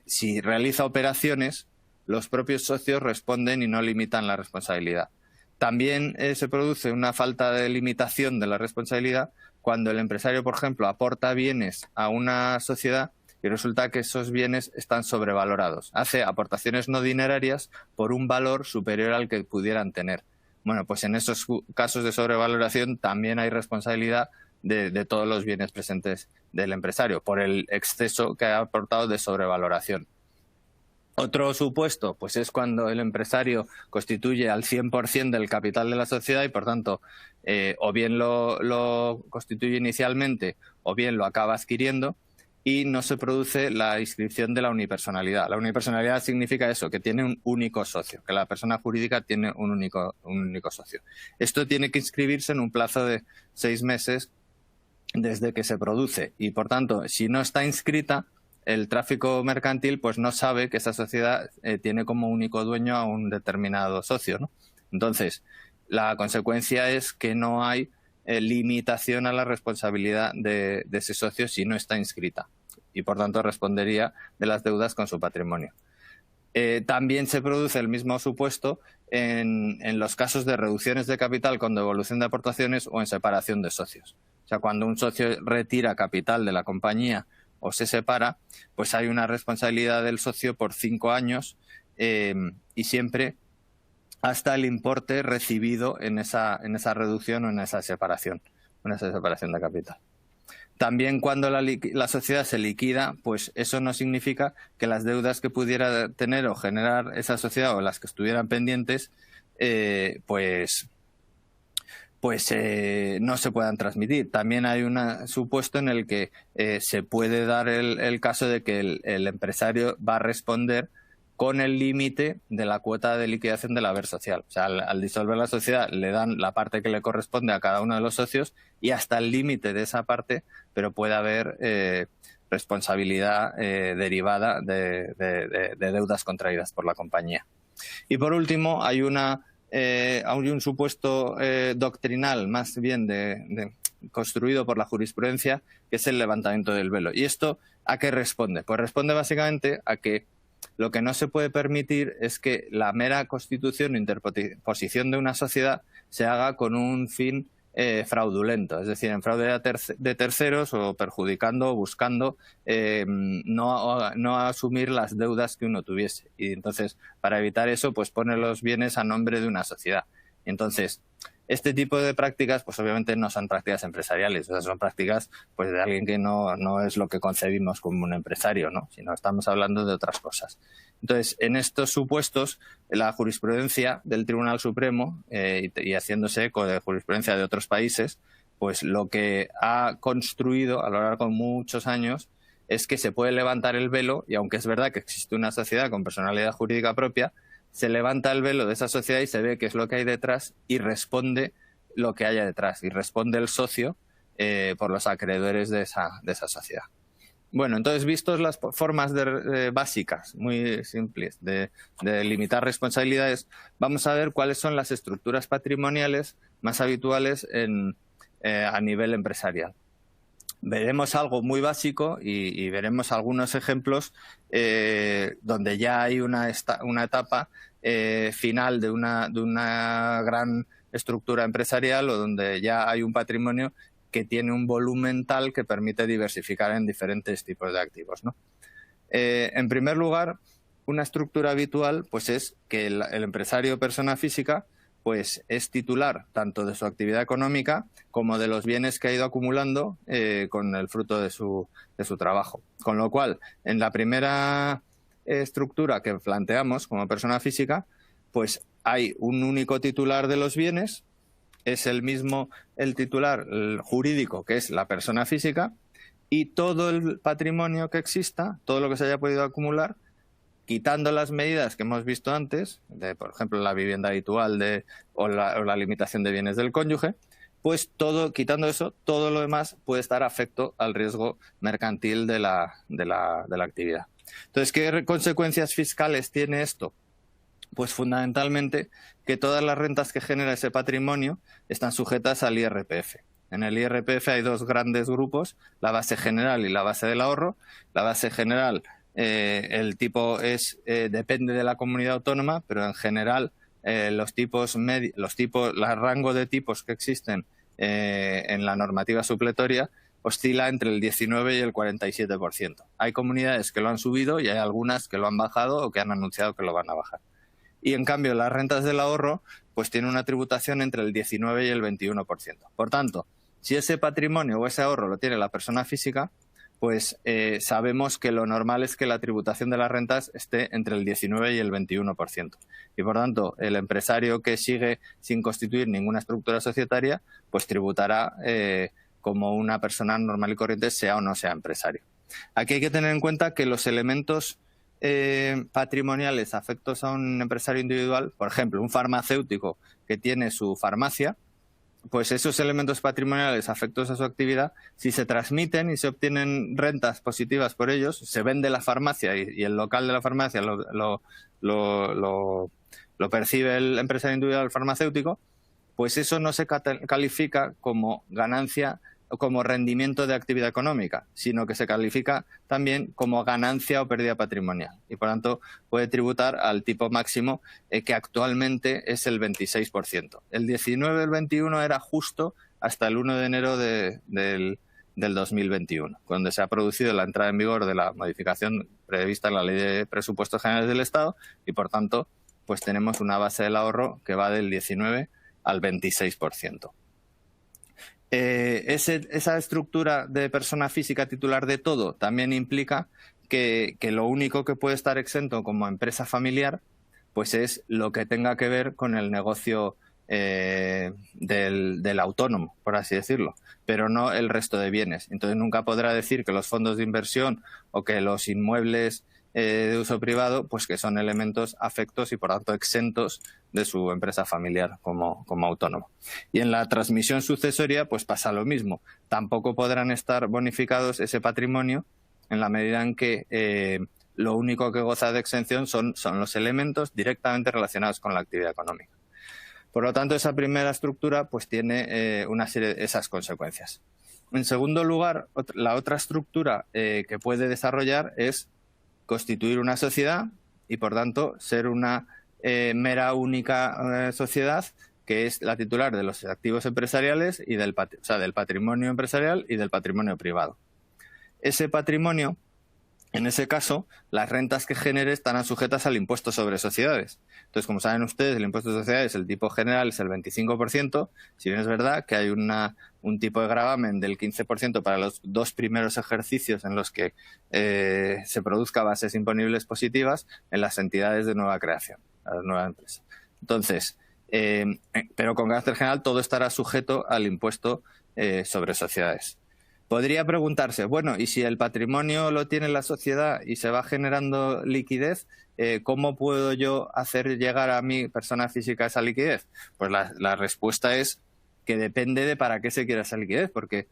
si realiza operaciones, los propios socios responden y no limitan la responsabilidad. También se produce una falta de limitación de la responsabilidad cuando el empresario, por ejemplo, aporta bienes a una sociedad y resulta que esos bienes están sobrevalorados. Hace aportaciones no dinerarias por un valor superior al que pudieran tener. Bueno, pues en esos casos de sobrevaloración también hay responsabilidad de todos los bienes presentes del empresario por el exceso que ha aportado de sobrevaloración. Otro supuesto pues es cuando el empresario constituye al 100% del capital de la sociedad y, por tanto, o bien lo constituye inicialmente o bien lo acaba adquiriendo, y no se produce la inscripción de la unipersonalidad. La unipersonalidad significa eso, que tiene un único socio, que la persona jurídica tiene un único socio. Esto tiene que inscribirse en un plazo de 6 meses desde que se produce y, por tanto, si no está inscrita, el tráfico mercantil pues no sabe que esa sociedad tiene como único dueño a un determinado socio, ¿no? Entonces, la consecuencia es que no hay limitación a la responsabilidad de ese socio si no está inscrita y, por tanto, respondería de las deudas con su patrimonio. También se produce el mismo supuesto en los casos de reducciones de capital con devolución de aportaciones o en separación de socios. O sea, cuando un socio retira capital de la compañía o se separa, pues hay una responsabilidad del socio por 5 años y siempre hasta el importe recibido en esa reducción o en esa separación de capital. También cuando la sociedad se liquida, pues eso no significa que las deudas que pudiera tener o generar esa sociedad o las que estuvieran pendientes, pues no se puedan transmitir. También hay un supuesto en el que se puede dar el caso de que el empresario va a responder con el límite de la cuota de liquidación del haber social. O sea, al disolver la sociedad le dan la parte que le corresponde a cada uno de los socios y hasta el límite de esa parte, pero puede haber responsabilidad derivada de deudas contraídas por la compañía. Y por último, hay un supuesto doctrinal, más bien construido por la jurisprudencia, que es el levantamiento del velo. ¿Y esto a qué responde? Pues responde básicamente a que lo que no se puede permitir es que la mera constitución o interposición de una sociedad se haga con un fin fraudulento, es decir, en fraude de terceros o perjudicando o buscando no asumir las deudas que uno tuviese. Y entonces, para evitar eso, pues pone los bienes a nombre de una sociedad. Y entonces, este tipo de prácticas, pues obviamente no son prácticas empresariales, o sea, son prácticas pues de alguien que no es lo que concebimos como un empresario, ¿no? Sino estamos hablando de otras cosas. Entonces, en estos supuestos, la jurisprudencia del Tribunal Supremo, y haciéndose eco de jurisprudencia de otros países, pues lo que ha construido a lo largo de muchos años es que se puede levantar el velo, y aunque es verdad que existe una sociedad con personalidad jurídica propia, se levanta el velo de esa sociedad y se ve qué es lo que hay detrás y responde lo que haya detrás. Y responde el socio por los acreedores de esa sociedad. Bueno, entonces, vistos las formas básicas, muy simples, de limitar responsabilidades, vamos a ver cuáles son las estructuras patrimoniales más habituales a nivel empresarial. Veremos algo muy básico y veremos algunos ejemplos donde ya hay una etapa final de una gran estructura empresarial o donde ya hay un patrimonio que tiene un volumen tal que permite diversificar en diferentes tipos de activos, ¿no? En primer lugar, una estructura habitual pues es que el empresario persona física pues es titular tanto de su actividad económica como de los bienes que ha ido acumulando con el fruto de su trabajo. Con lo cual, en la primera estructura que planteamos como persona física, pues hay un único titular de los bienes, es el titular jurídico, que es la persona física, y todo el patrimonio que exista, todo lo que se haya podido acumular, quitando las medidas que hemos visto antes, por ejemplo, la vivienda habitual o la limitación de bienes del cónyuge, pues quitando eso, todo lo demás puede estar afecto al riesgo mercantil de la actividad. Entonces, ¿qué consecuencias fiscales tiene esto? Pues fundamentalmente que todas las rentas que genera ese patrimonio están sujetas al IRPF. En el IRPF hay dos grandes grupos, la base general y la base del ahorro. La base general, el tipo depende de la comunidad autónoma, pero en general el rango de tipos que existen en la normativa supletoria oscila entre el 19 y el 47%. Hay comunidades que lo han subido y hay algunas que lo han bajado o que han anunciado que lo van a bajar. Y en cambio las rentas del ahorro pues tienen una tributación entre el 19 y el 21%. Por tanto, si ese patrimonio o ese ahorro lo tiene la persona física, pues sabemos que lo normal es que la tributación de las rentas esté entre el 19 y el 21%. Y por tanto, el empresario que sigue sin constituir ninguna estructura societaria, pues tributará como una persona normal y corriente, sea o no sea empresario. Aquí hay que tener en cuenta que los elementos patrimoniales afectos a un empresario individual, por ejemplo, un farmacéutico que tiene su farmacia, pues esos elementos patrimoniales afectos a su actividad, si se transmiten y se obtienen rentas positivas por ellos, se vende la farmacia y el local de la farmacia lo percibe el empresario individual farmacéutico, pues eso no se califica como ganancia o como rendimiento de actividad económica, sino que se califica también como ganancia o pérdida patrimonial y por tanto puede tributar al tipo máximo que actualmente es el 26%. El 19 y el 21 era justo hasta el 1 de enero del del 2021, cuando se ha producido la entrada en vigor de la modificación prevista en la Ley de Presupuestos Generales del Estado y, por tanto, pues tenemos una base del ahorro que va del 19 al 26%. Esa estructura de persona física titular de todo también implica que lo único que puede estar exento como empresa familiar pues es lo que tenga que ver con el negocio del autónomo, por así decirlo, pero no el resto de bienes. Entonces nunca podrá decir que los fondos de inversión o que los inmuebles de uso privado, pues que son elementos afectos y por tanto exentos de su empresa familiar como autónomo. Y en la transmisión sucesoria pues pasa lo mismo. Tampoco podrán estar bonificados ese patrimonio en la medida en que lo único que goza de exención son los elementos directamente relacionados con la actividad económica. Por lo tanto, esa primera estructura pues tiene una serie de esas consecuencias. En segundo lugar, la otra estructura que puede desarrollar es constituir una sociedad y, por tanto, ser una mera única sociedad que es la titular de los activos empresariales y del patrimonio empresarial y del patrimonio privado. Ese patrimonio, en ese caso, las rentas que genere estarán sujetas al impuesto sobre sociedades. Entonces, como saben ustedes, el impuesto de sociedades, el tipo general es el 25%, si bien es verdad que hay un tipo de gravamen del 15% para los 2 primeros ejercicios en los que se produzca bases imponibles positivas en las entidades de nueva creación, a la nueva empresa. Entonces, pero con carácter general todo estará sujeto al impuesto sobre sociedades. Podría preguntarse, bueno, y si el patrimonio lo tiene la sociedad y se va generando liquidez, ¿cómo puedo yo hacer llegar a mi persona física esa liquidez? Pues la respuesta es que depende de para qué se quiera esa liquidez, porque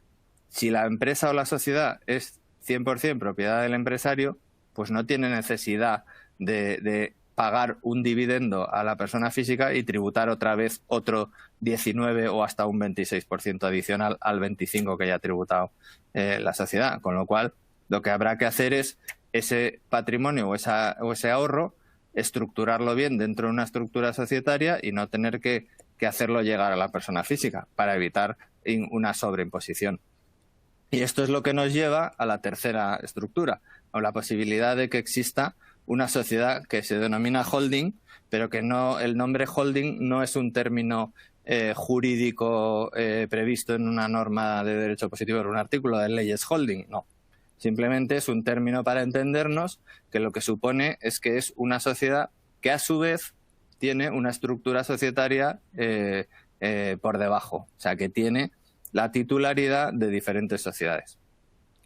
si la empresa o la sociedad es 100% propiedad del empresario, pues no tiene necesidad de pagar un dividendo a la persona física y tributar otra vez otro 19 o hasta un 26% adicional al 25% que ya ha tributado la sociedad. Con lo cual, lo que habrá que hacer es ese patrimonio o ese ahorro, estructurarlo bien dentro de una estructura societaria y no tener que hacerlo llegar a la persona física para evitar una sobreimposición. Y esto es lo que nos lleva a la tercera estructura, o la posibilidad de que exista una sociedad que se denomina holding, pero que el nombre holding no es un término jurídico previsto en una norma de derecho positivo, en un artículo de leyes holding, no. Simplemente es un término para entendernos que lo que supone es que es una sociedad que a su vez tiene una estructura societaria por debajo, o sea que tiene la titularidad de diferentes sociedades.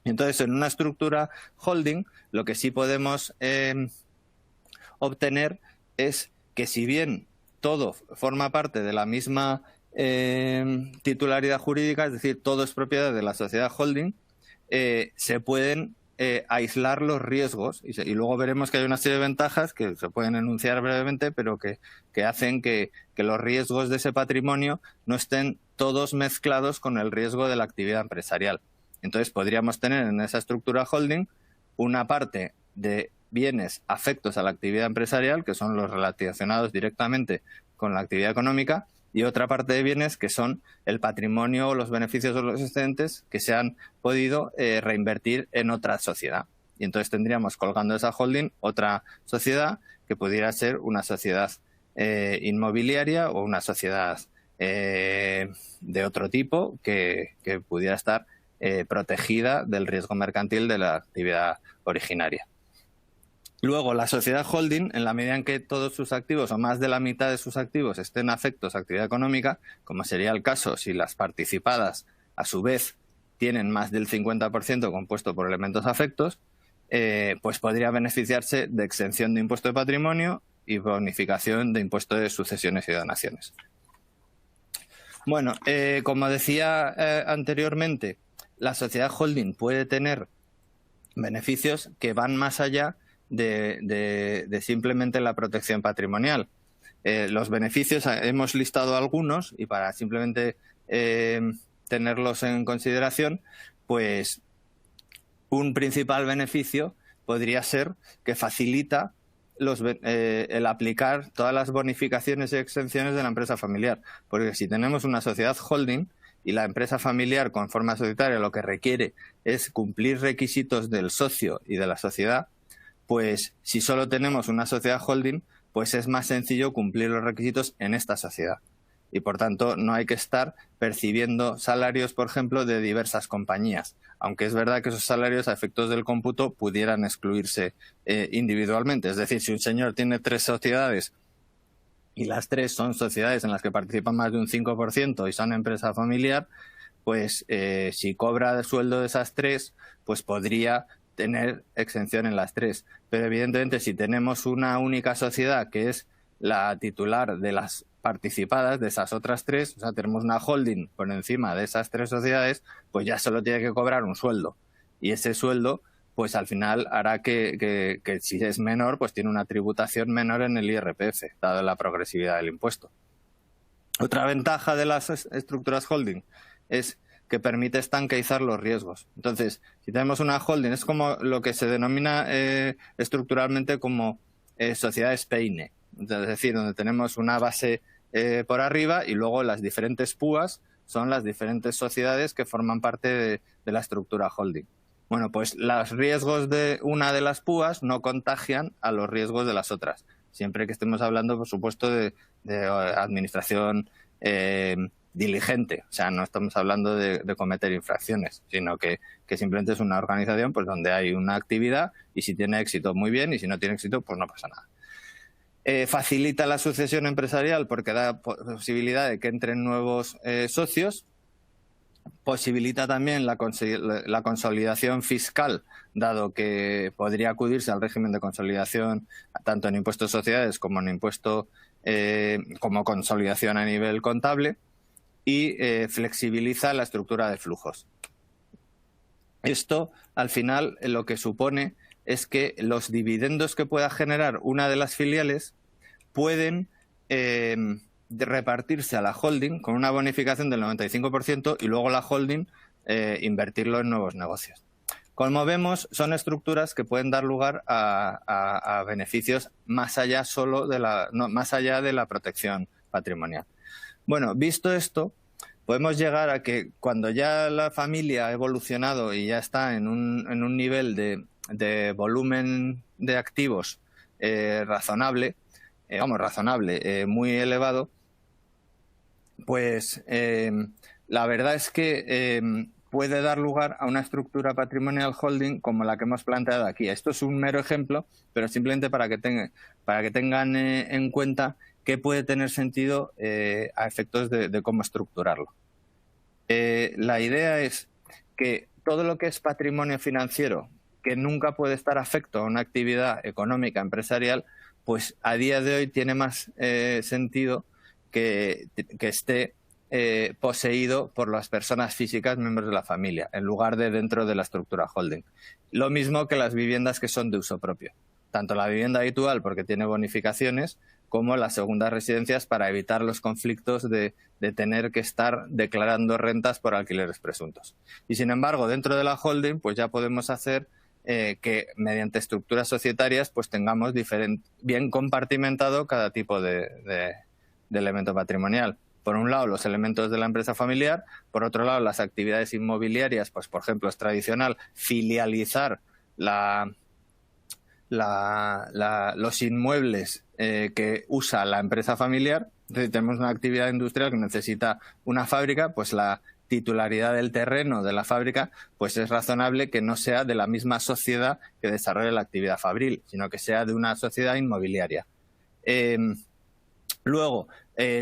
Entonces, en una estructura holding, lo que sí podemos obtener es que si bien todo forma parte de la misma titularidad jurídica, es decir, todo es propiedad de la sociedad holding, se pueden aislar los riesgos y luego veremos que hay una serie de ventajas que se pueden enunciar brevemente, pero que hacen que los riesgos de ese patrimonio no estén todos mezclados con el riesgo de la actividad empresarial. Entonces podríamos tener en esa estructura holding una parte de bienes afectos a la actividad empresarial, que son los relacionados directamente con la actividad económica, y otra parte de bienes que son el patrimonio o los beneficios de los excedentes que se han podido reinvertir en otra sociedad. Y entonces tendríamos colgando esa holding otra sociedad que pudiera ser una sociedad inmobiliaria o una sociedad de otro tipo que pudiera estar protegida del riesgo mercantil de la actividad originaria. Luego, la sociedad holding, en la medida en que todos sus activos o más de la mitad de sus activos estén afectos a actividad económica, como sería el caso si las participadas a su vez tienen más del 50% compuesto por elementos afectos, pues podría beneficiarse de exención de impuesto de patrimonio y bonificación de impuesto de sucesiones y donaciones. Bueno, como decía anteriormente, la sociedad holding puede tener beneficios que van más allá de simplemente la protección patrimonial. Los beneficios, hemos listado algunos y para simplemente tenerlos en consideración, pues un principal beneficio podría ser que facilita el aplicar todas las bonificaciones y exenciones de la empresa familiar. Porque si tenemos una sociedad holding, y la empresa familiar con forma societaria lo que requiere es cumplir requisitos del socio y de la sociedad, pues si solo tenemos una sociedad holding, pues es más sencillo cumplir los requisitos en esta sociedad. Y por tanto no hay que estar percibiendo salarios, por ejemplo, de diversas compañías, aunque es verdad que esos salarios a efectos del cómputo pudieran excluirse individualmente. Es decir, si un señor tiene 3 sociedades y las 3 son sociedades en las que participan más de un 5% y son empresa familiar, pues si cobra el sueldo de esas 3, pues podría tener exención en las 3. Pero evidentemente si tenemos una única sociedad que es la titular de las participadas de esas otras 3, o sea, tenemos una holding por encima de esas 3 sociedades, pues ya solo tiene que cobrar un sueldo. Y ese sueldo, pues al final hará que si es menor, pues tiene una tributación menor en el IRPF, dado la progresividad del impuesto. Otra ventaja de las estructuras holding es que permite estanqueizar los riesgos. Entonces, si tenemos una holding, es como lo que se denomina estructuralmente como sociedades peine, es decir, donde tenemos una base por arriba y luego las diferentes púas son las diferentes sociedades que forman parte de la estructura holding. Bueno, pues los riesgos de una de las púas no contagian a los riesgos de las otras, siempre que estemos hablando, por supuesto, de administración diligente. O sea, no estamos hablando de cometer infracciones, sino que simplemente es una organización pues donde hay una actividad y si tiene éxito, muy bien, y si no tiene éxito, pues no pasa nada. Facilita la sucesión empresarial porque da posibilidad de que entren nuevos socios. Posibilita también la consolidación fiscal, dado que podría acudirse al régimen de consolidación tanto en impuestos de sociedades como en impuesto como consolidación a nivel contable, y flexibiliza la estructura de flujos. Esto, al final, lo que supone es que los dividendos que pueda generar una de las filiales pueden repartirse a la holding con una bonificación del 95% y luego la holding invertirlo en nuevos negocios. Como vemos, son estructuras que pueden dar lugar a beneficios más allá más allá de la protección patrimonial. Bueno, visto esto, podemos llegar a que cuando ya la familia ha evolucionado y ya está en un nivel de volumen de activos razonable, muy elevado, pues la verdad es que puede dar lugar a una estructura patrimonial holding como la que hemos planteado aquí. Esto es un mero ejemplo, pero simplemente para que tengan en cuenta que puede tener sentido a efectos de cómo estructurarlo. La idea es que todo lo que es patrimonio financiero, que nunca puede estar afecto a una actividad económica empresarial, pues a día de hoy tiene más sentido que esté poseído por las personas físicas miembros de la familia, en lugar de dentro de la estructura holding. Lo mismo que las viviendas que son de uso propio. Tanto la vivienda habitual, porque tiene bonificaciones, como las segundas residencias para evitar los conflictos de tener que estar declarando rentas por alquileres presuntos. Y sin embargo, dentro de la holding, pues ya podemos hacer que mediante estructuras societarias pues tengamos bien compartimentado cada tipo de elemento patrimonial. Por un lado, los elementos de la empresa familiar, por otro lado, las actividades inmobiliarias, pues por ejemplo, es tradicional filializar los inmuebles que usa la empresa familiar. Entonces, tenemos una actividad industrial que necesita una fábrica, pues la titularidad del terreno de la fábrica, pues es razonable que no sea de la misma sociedad que desarrolle la actividad fabril, sino que sea de una sociedad inmobiliaria. Luego,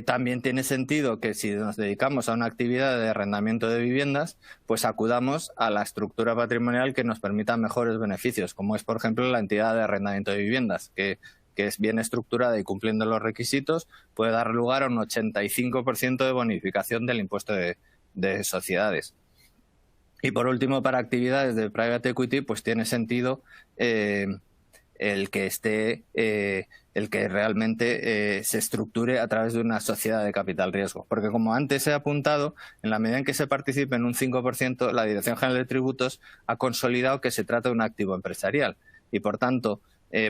también tiene sentido que si nos dedicamos a una actividad de arrendamiento de viviendas, pues acudamos a la estructura patrimonial que nos permita mejores beneficios, como es, por ejemplo, la entidad de arrendamiento de viviendas, que es bien estructurada y cumpliendo los requisitos, puede dar lugar a un 85% de bonificación del impuesto de sociedades. Y por último, para actividades de private equity, pues tiene sentido el que realmente se estructure a través de una sociedad de capital riesgo. Porque como antes he apuntado, en la medida en que se participe en un 5%, la Dirección General de Tributos ha consolidado que se trata de un activo empresarial. Y por tanto,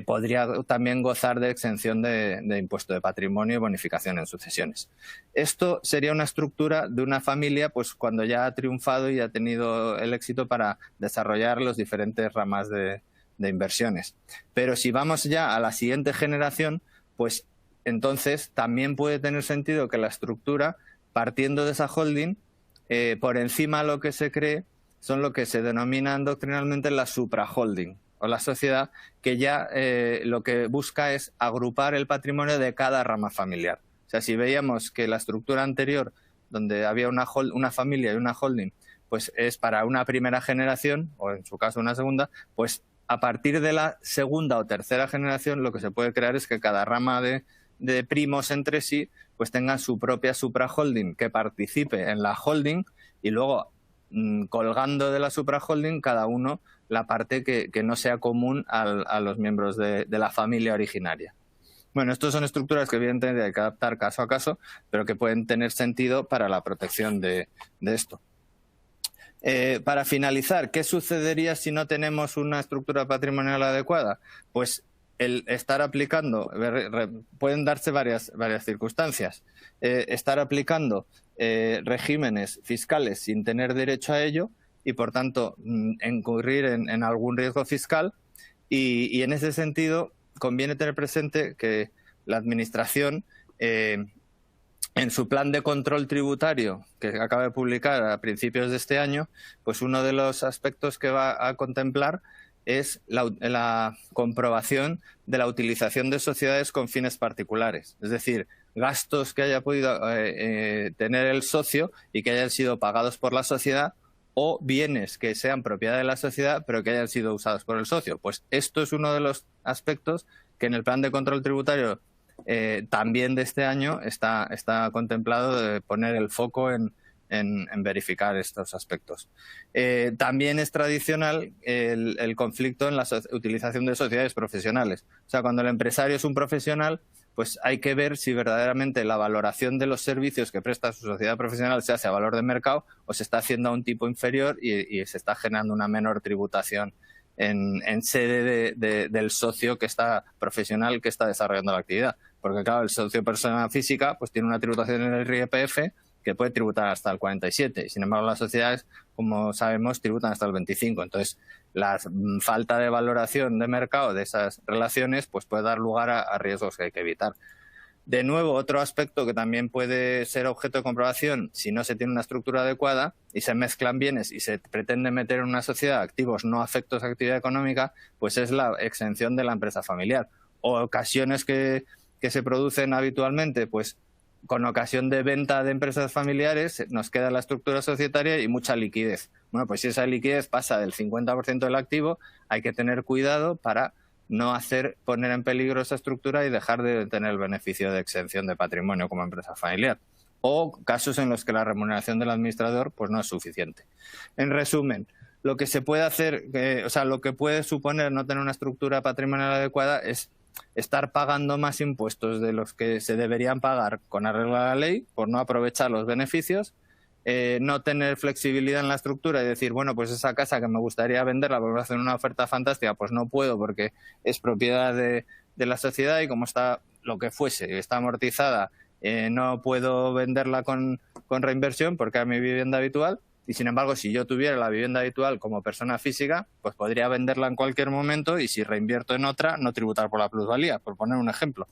podría también gozar de exención de impuesto de patrimonio y bonificación en sucesiones. Esto sería una estructura de una familia pues cuando ya ha triunfado y ha tenido el éxito para desarrollar los diferentes ramas de inversiones. Pero si vamos ya a la siguiente generación, pues entonces también puede tener sentido que la estructura, partiendo de esa holding, por encima lo que se cree son lo que se denominan doctrinalmente la supraholding, o la sociedad que ya lo que busca es agrupar el patrimonio de cada rama familiar. O sea, si veíamos que la estructura anterior, donde había una familia y una holding, pues es para una primera generación, o en su caso una segunda, pues a partir de la segunda o tercera generación lo que se puede crear es que cada rama de primos entre sí pues tengan su propia supraholding que participe en la holding y luego colgando de la supraholding cada uno la parte que no sea común a los miembros de la familia originaria. Bueno, estas son estructuras que evidentemente hay que adaptar caso a caso, pero que pueden tener sentido para la protección de esto. Para finalizar, ¿qué sucedería si no tenemos una estructura patrimonial adecuada? Pues el estar aplicando, pueden darse varias circunstancias, estar aplicando regímenes fiscales sin tener derecho a ello y, por tanto, incurrir en algún riesgo fiscal y en ese sentido conviene tener presente que la Administración en su plan de control tributario, que acaba de publicar a principios de este año, pues uno de los aspectos que va a contemplar es la comprobación de la utilización de sociedades con fines particulares. Es decir, gastos que haya podido tener el socio y que hayan sido pagados por la sociedad o bienes que sean propiedad de la sociedad pero que hayan sido usados por el socio. Pues esto es uno de los aspectos que en el plan de control tributario también de este año está contemplado de poner el foco en verificar estos aspectos. También es tradicional el conflicto en la utilización de sociedades profesionales. O sea, cuando el empresario es un profesional, pues hay que ver si verdaderamente la valoración de los servicios que presta su sociedad profesional se hace a valor de mercado o se está haciendo a un tipo inferior y se está generando una menor tributación en sede del socio que está profesional que está desarrollando la actividad. Porque claro, el socio persona física pues tiene una tributación en el IRPF que puede tributar hasta el 47%. Y sin embargo, las sociedades, como sabemos, tributan hasta el 25%. Entonces, la falta de valoración de mercado de esas relaciones pues puede dar lugar a riesgos que hay que evitar. De nuevo, otro aspecto que también puede ser objeto de comprobación si no se tiene una estructura adecuada y se mezclan bienes y se pretende meter en una sociedad activos no afectos a actividad económica, pues es la exención de la empresa familiar. O ocasiones que se producen habitualmente, pues con ocasión de venta de empresas familiares nos queda la estructura societaria y mucha liquidez. Bueno, pues si esa liquidez pasa del 50% del activo, hay que tener cuidado para no poner en peligro esa estructura y dejar de tener el beneficio de exención de patrimonio como empresa familiar. O casos en los que la remuneración del administrador pues no es suficiente. En resumen, lo que se puede hacer, lo que puede suponer no tener una estructura patrimonial adecuada es estar pagando más impuestos de los que se deberían pagar con arreglo a la ley por no aprovechar los beneficios, no tener flexibilidad en la estructura y decir, bueno, pues esa casa que me gustaría venderla porque me hacen una oferta fantástica, pues no puedo porque es propiedad de la sociedad y como está lo que fuese, está amortizada, no puedo venderla con reinversión porque es mi vivienda habitual. Y sin embargo, si yo tuviera la vivienda habitual como persona física, pues podría venderla en cualquier momento y si reinvierto en otra, no tributar por la plusvalía, por poner un ejemplo.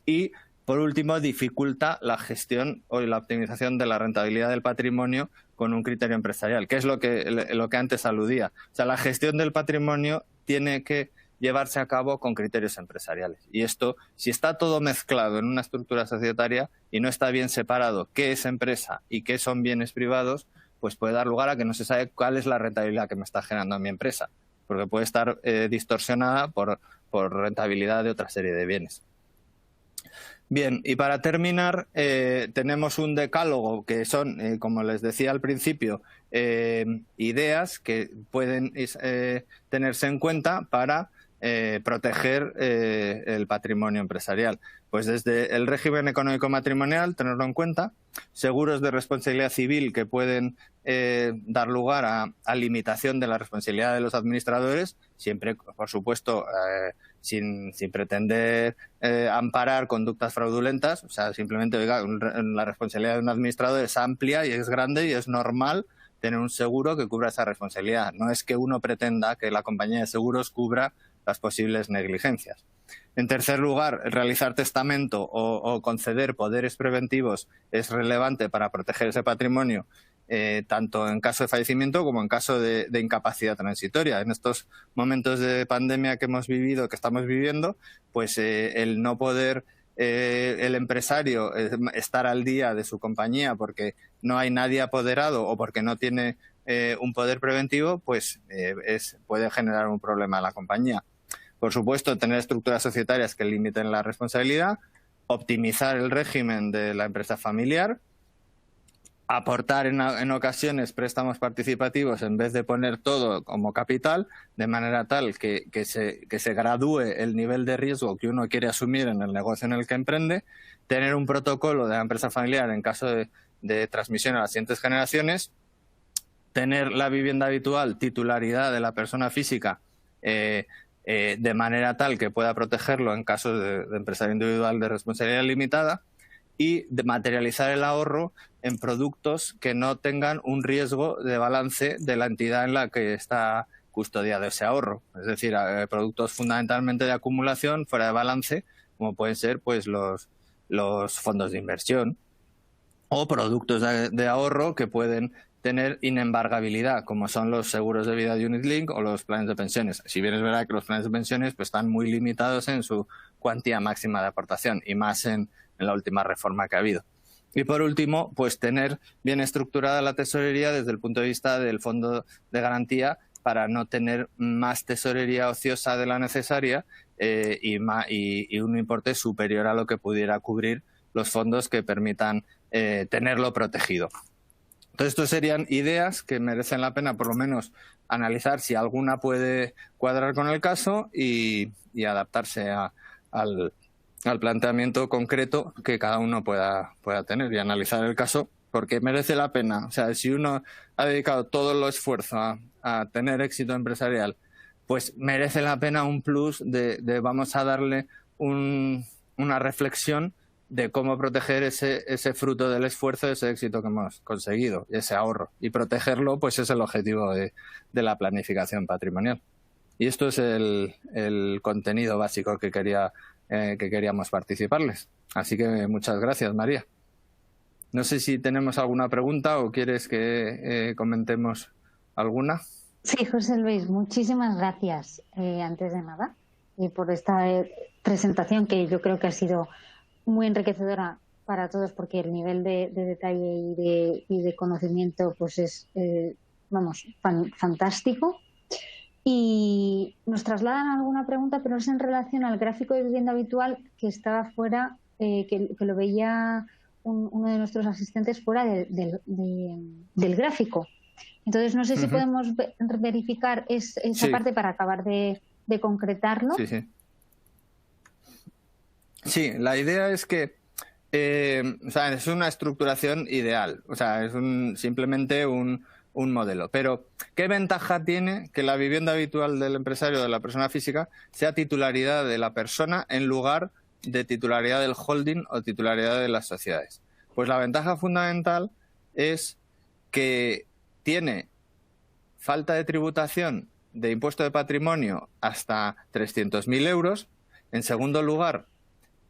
Y, por último, dificulta la gestión o la optimización de la rentabilidad del patrimonio con un criterio empresarial, que es lo que antes aludía. O sea, la gestión del patrimonio tiene que llevarse a cabo con criterios empresariales. Y esto, si está todo mezclado en una estructura societaria y no está bien separado qué es empresa y qué son bienes privados, pues puede dar lugar a que no se sabe cuál es la rentabilidad que me está generando mi empresa, porque puede estar distorsionada por rentabilidad de otra serie de bienes. Bien, y para terminar, tenemos un decálogo que son, como les decía al principio, ideas que pueden tenerse en cuenta para proteger el patrimonio empresarial. Pues desde el régimen económico matrimonial, tenerlo en cuenta, seguros de responsabilidad civil que pueden dar lugar a limitación de la responsabilidad de los administradores, siempre, por supuesto, sin pretender amparar conductas fraudulentas. O sea, simplemente, oiga, la responsabilidad de un administrador es amplia y es grande y es normal tener un seguro que cubra esa responsabilidad. No es que uno pretenda que la compañía de seguros cubra las posibles negligencias. En tercer lugar, realizar testamento o conceder poderes preventivos es relevante para proteger ese patrimonio, tanto en caso de fallecimiento como en caso de incapacidad transitoria. En estos momentos de pandemia que hemos vivido, que estamos viviendo, pues el no poder el empresario estar al día de su compañía porque no hay nadie apoderado o porque no tiene un poder preventivo, pues puede generar un problema a la compañía. Por supuesto, tener estructuras societarias que limiten la responsabilidad, optimizar el régimen de la empresa familiar, aportar en ocasiones préstamos participativos en vez de poner todo como capital, de manera tal que se gradúe el nivel de riesgo que uno quiere asumir en el negocio en el que emprende, tener un protocolo de la empresa familiar en caso de transmisión a las siguientes generaciones, tener la vivienda habitual, titularidad de la persona física, de manera tal que pueda protegerlo en casos de empresario individual de responsabilidad limitada, y de materializar el ahorro en productos que no tengan un riesgo de balance de la entidad en la que está custodiado ese ahorro. Es decir, productos fundamentalmente de acumulación fuera de balance, como pueden ser pues los fondos de inversión, o productos de ahorro que pueden tener inembargabilidad, como son los seguros de vida de Unit Link o los planes de pensiones. Si bien es verdad que los planes de pensiones pues están muy limitados en su cuantía máxima de aportación, y más en la última reforma que ha habido. Y por último, pues tener bien estructurada la tesorería desde el punto de vista del fondo de garantía, para no tener más tesorería ociosa de la necesaria y un importe superior a lo que pudiera cubrir los fondos que permitan tenerlo protegido. Entonces, estos serían ideas que merecen la pena por lo menos analizar si alguna puede cuadrar con el caso y adaptarse al planteamiento concreto que cada uno pueda tener, y analizar el caso porque merece la pena. O sea, si uno ha dedicado todo el esfuerzo a tener éxito empresarial, pues merece la pena un plus de vamos a darle una reflexión de cómo proteger ese fruto del esfuerzo, ese éxito que hemos conseguido, ese ahorro. Y protegerlo, pues es el objetivo de la planificación patrimonial. Y esto es el contenido básico que queríamos participarles. Así que muchas gracias, María. No sé si tenemos alguna pregunta o quieres que comentemos alguna. Sí, José Luis, muchísimas gracias, antes de nada, y por esta presentación que yo creo que ha sido muy enriquecedora para todos, porque el nivel de detalle y de conocimiento pues es fantástico. Y nos trasladan alguna pregunta, pero es en relación al gráfico de vivienda habitual que estaba fuera, que lo veía uno de nuestros asistentes fuera del gráfico. Entonces no sé si podemos verificar esa parte para acabar de concretarlo. Sí, la idea es que es una estructuración ideal, o sea, es simplemente un modelo. Pero, ¿qué ventaja tiene que la vivienda habitual del empresario o de la persona física sea titularidad de la persona en lugar de titularidad del holding o titularidad de las sociedades? Pues la ventaja fundamental es que tiene falta de tributación de impuesto de patrimonio hasta 300.000 euros. En segundo lugar,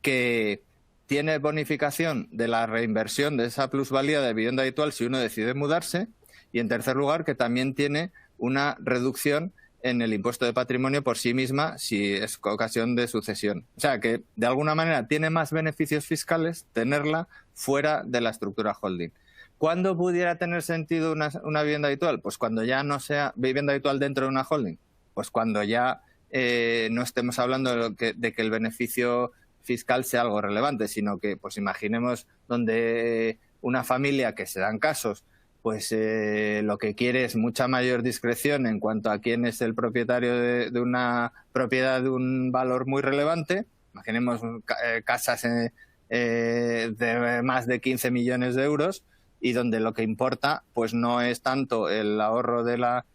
que tiene bonificación de la reinversión de esa plusvalía de vivienda habitual si uno decide mudarse. Y en tercer lugar, que también tiene una reducción en el impuesto de patrimonio por sí misma si es ocasión de sucesión. O sea, que de alguna manera tiene más beneficios fiscales tenerla fuera de la estructura holding. ¿Cuándo pudiera tener sentido una vivienda habitual? Pues cuando ya no sea vivienda habitual dentro de una holding. Pues cuando ya no estemos hablando de que el beneficio fiscal sea algo relevante, sino que, pues imaginemos donde una familia, que se dan casos, pues lo que quiere es mucha mayor discreción en cuanto a quién es el propietario de una propiedad de un valor muy relevante. Imaginemos casas de más de 15 millones de euros, y donde lo que importa pues no es tanto el ahorro de la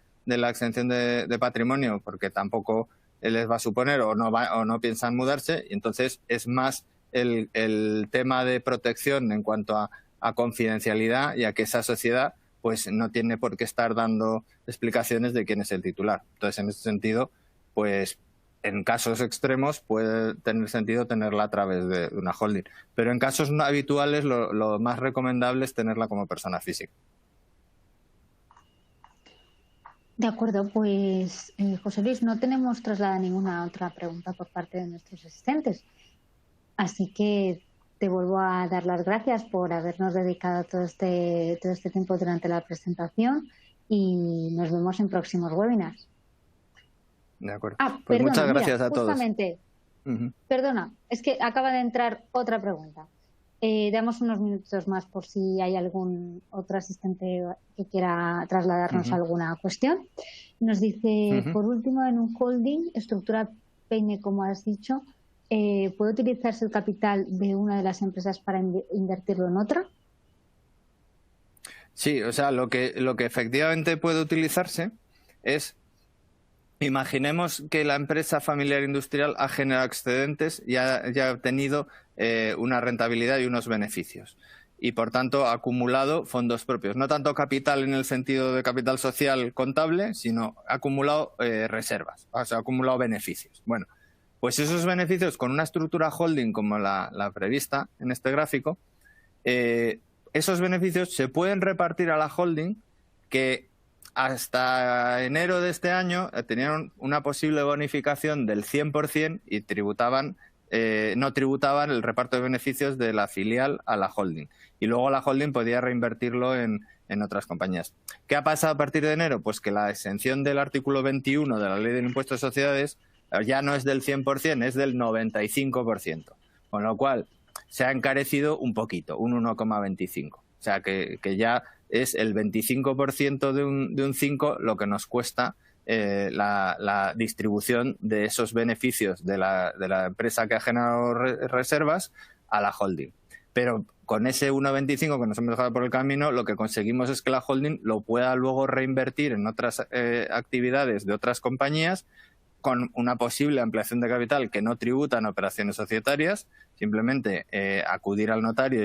exención de patrimonio, porque tampoco les va a suponer o no piensan mudarse, y entonces es más el tema de protección en cuanto a confidencialidad, y a que esa sociedad pues no tiene por qué estar dando explicaciones de quién es el titular. Entonces, en ese sentido, pues en casos extremos puede tener sentido tenerla a través de una holding. Pero en casos no habituales lo más recomendable es tenerla como persona física. De acuerdo, pues José Luis, no tenemos trasladada ninguna otra pregunta por parte de nuestros asistentes. Así que te vuelvo a dar las gracias por habernos dedicado todo este tiempo durante la presentación, y nos vemos en próximos webinars. De acuerdo. Pues perdona, muchas gracias a todos. Justamente, perdona, es que acaba de entrar otra pregunta. Damos unos minutos más por si hay algún otro asistente que quiera trasladarnos alguna cuestión. Nos dice, por último, en un holding, estructura Peine, como has dicho, ¿puede utilizarse el capital de una de las empresas para invertirlo en otra? Sí, o sea, lo que efectivamente puede utilizarse es, imaginemos que la empresa familiar industrial ha generado excedentes y ya ha obtenido una rentabilidad y unos beneficios, y por tanto ha acumulado fondos propios, no tanto capital en el sentido de capital social contable, sino ha acumulado reservas, o sea, ha acumulado beneficios. Bueno, pues esos beneficios, con una estructura holding como la prevista en este gráfico, esos beneficios se pueden repartir a la holding, que hasta enero de este año tenían una posible bonificación del 100% y no tributaban el reparto de beneficios de la filial a la holding. Y luego la holding podía reinvertirlo en otras compañías. ¿Qué ha pasado a partir de enero? Pues que la exención del artículo 21 de la Ley del Impuesto de Sociedades ya no es del 100%, es del 95%. Con lo cual se ha encarecido un poquito, un 1,25. O sea que ya es el 25% de un 5 lo que nos cuesta la distribución de esos beneficios de la empresa que ha generado reservas a la holding. Pero con ese 1,25 que nos hemos dejado por el camino, lo que conseguimos es que la holding lo pueda luego reinvertir en otras actividades de otras compañías, con una posible ampliación de capital que no tributan operaciones societarias, simplemente acudir al notario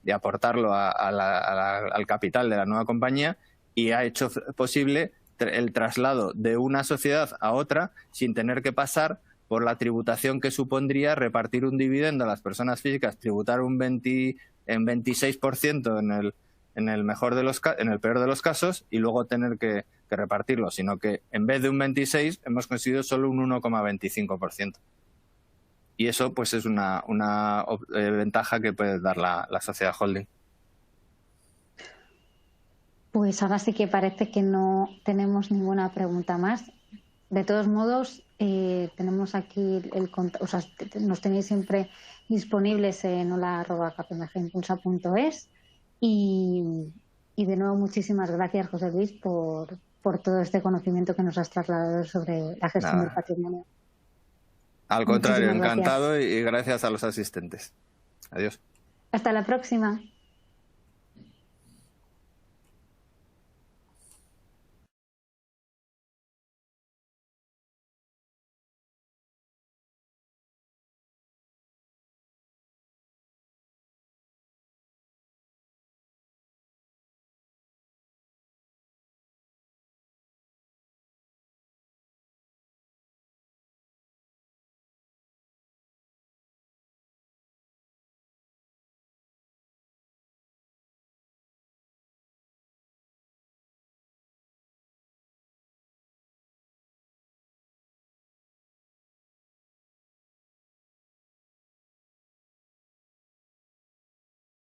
y aportarlo al capital de la nueva compañía, y ha hecho posible el traslado de una sociedad a otra sin tener que pasar por la tributación que supondría repartir un dividendo a las personas físicas, tributar en 26% en el peor de los casos, y luego tener que repartirlo, sino que en vez de un 26 hemos conseguido solo un 1,25%. Y eso pues es una ventaja que puede dar la sociedad holding. Pues ahora sí que parece que no tenemos ninguna pregunta más. De todos modos, tenemos aquí nos tenéis siempre disponibles en hola@kpmgimpulsa.es, y de nuevo muchísimas gracias, José Luis, por todo este conocimiento que nos has trasladado sobre la gestión del patrimonio. Al contrario, encantado, y gracias a los asistentes. Adiós. Hasta la próxima.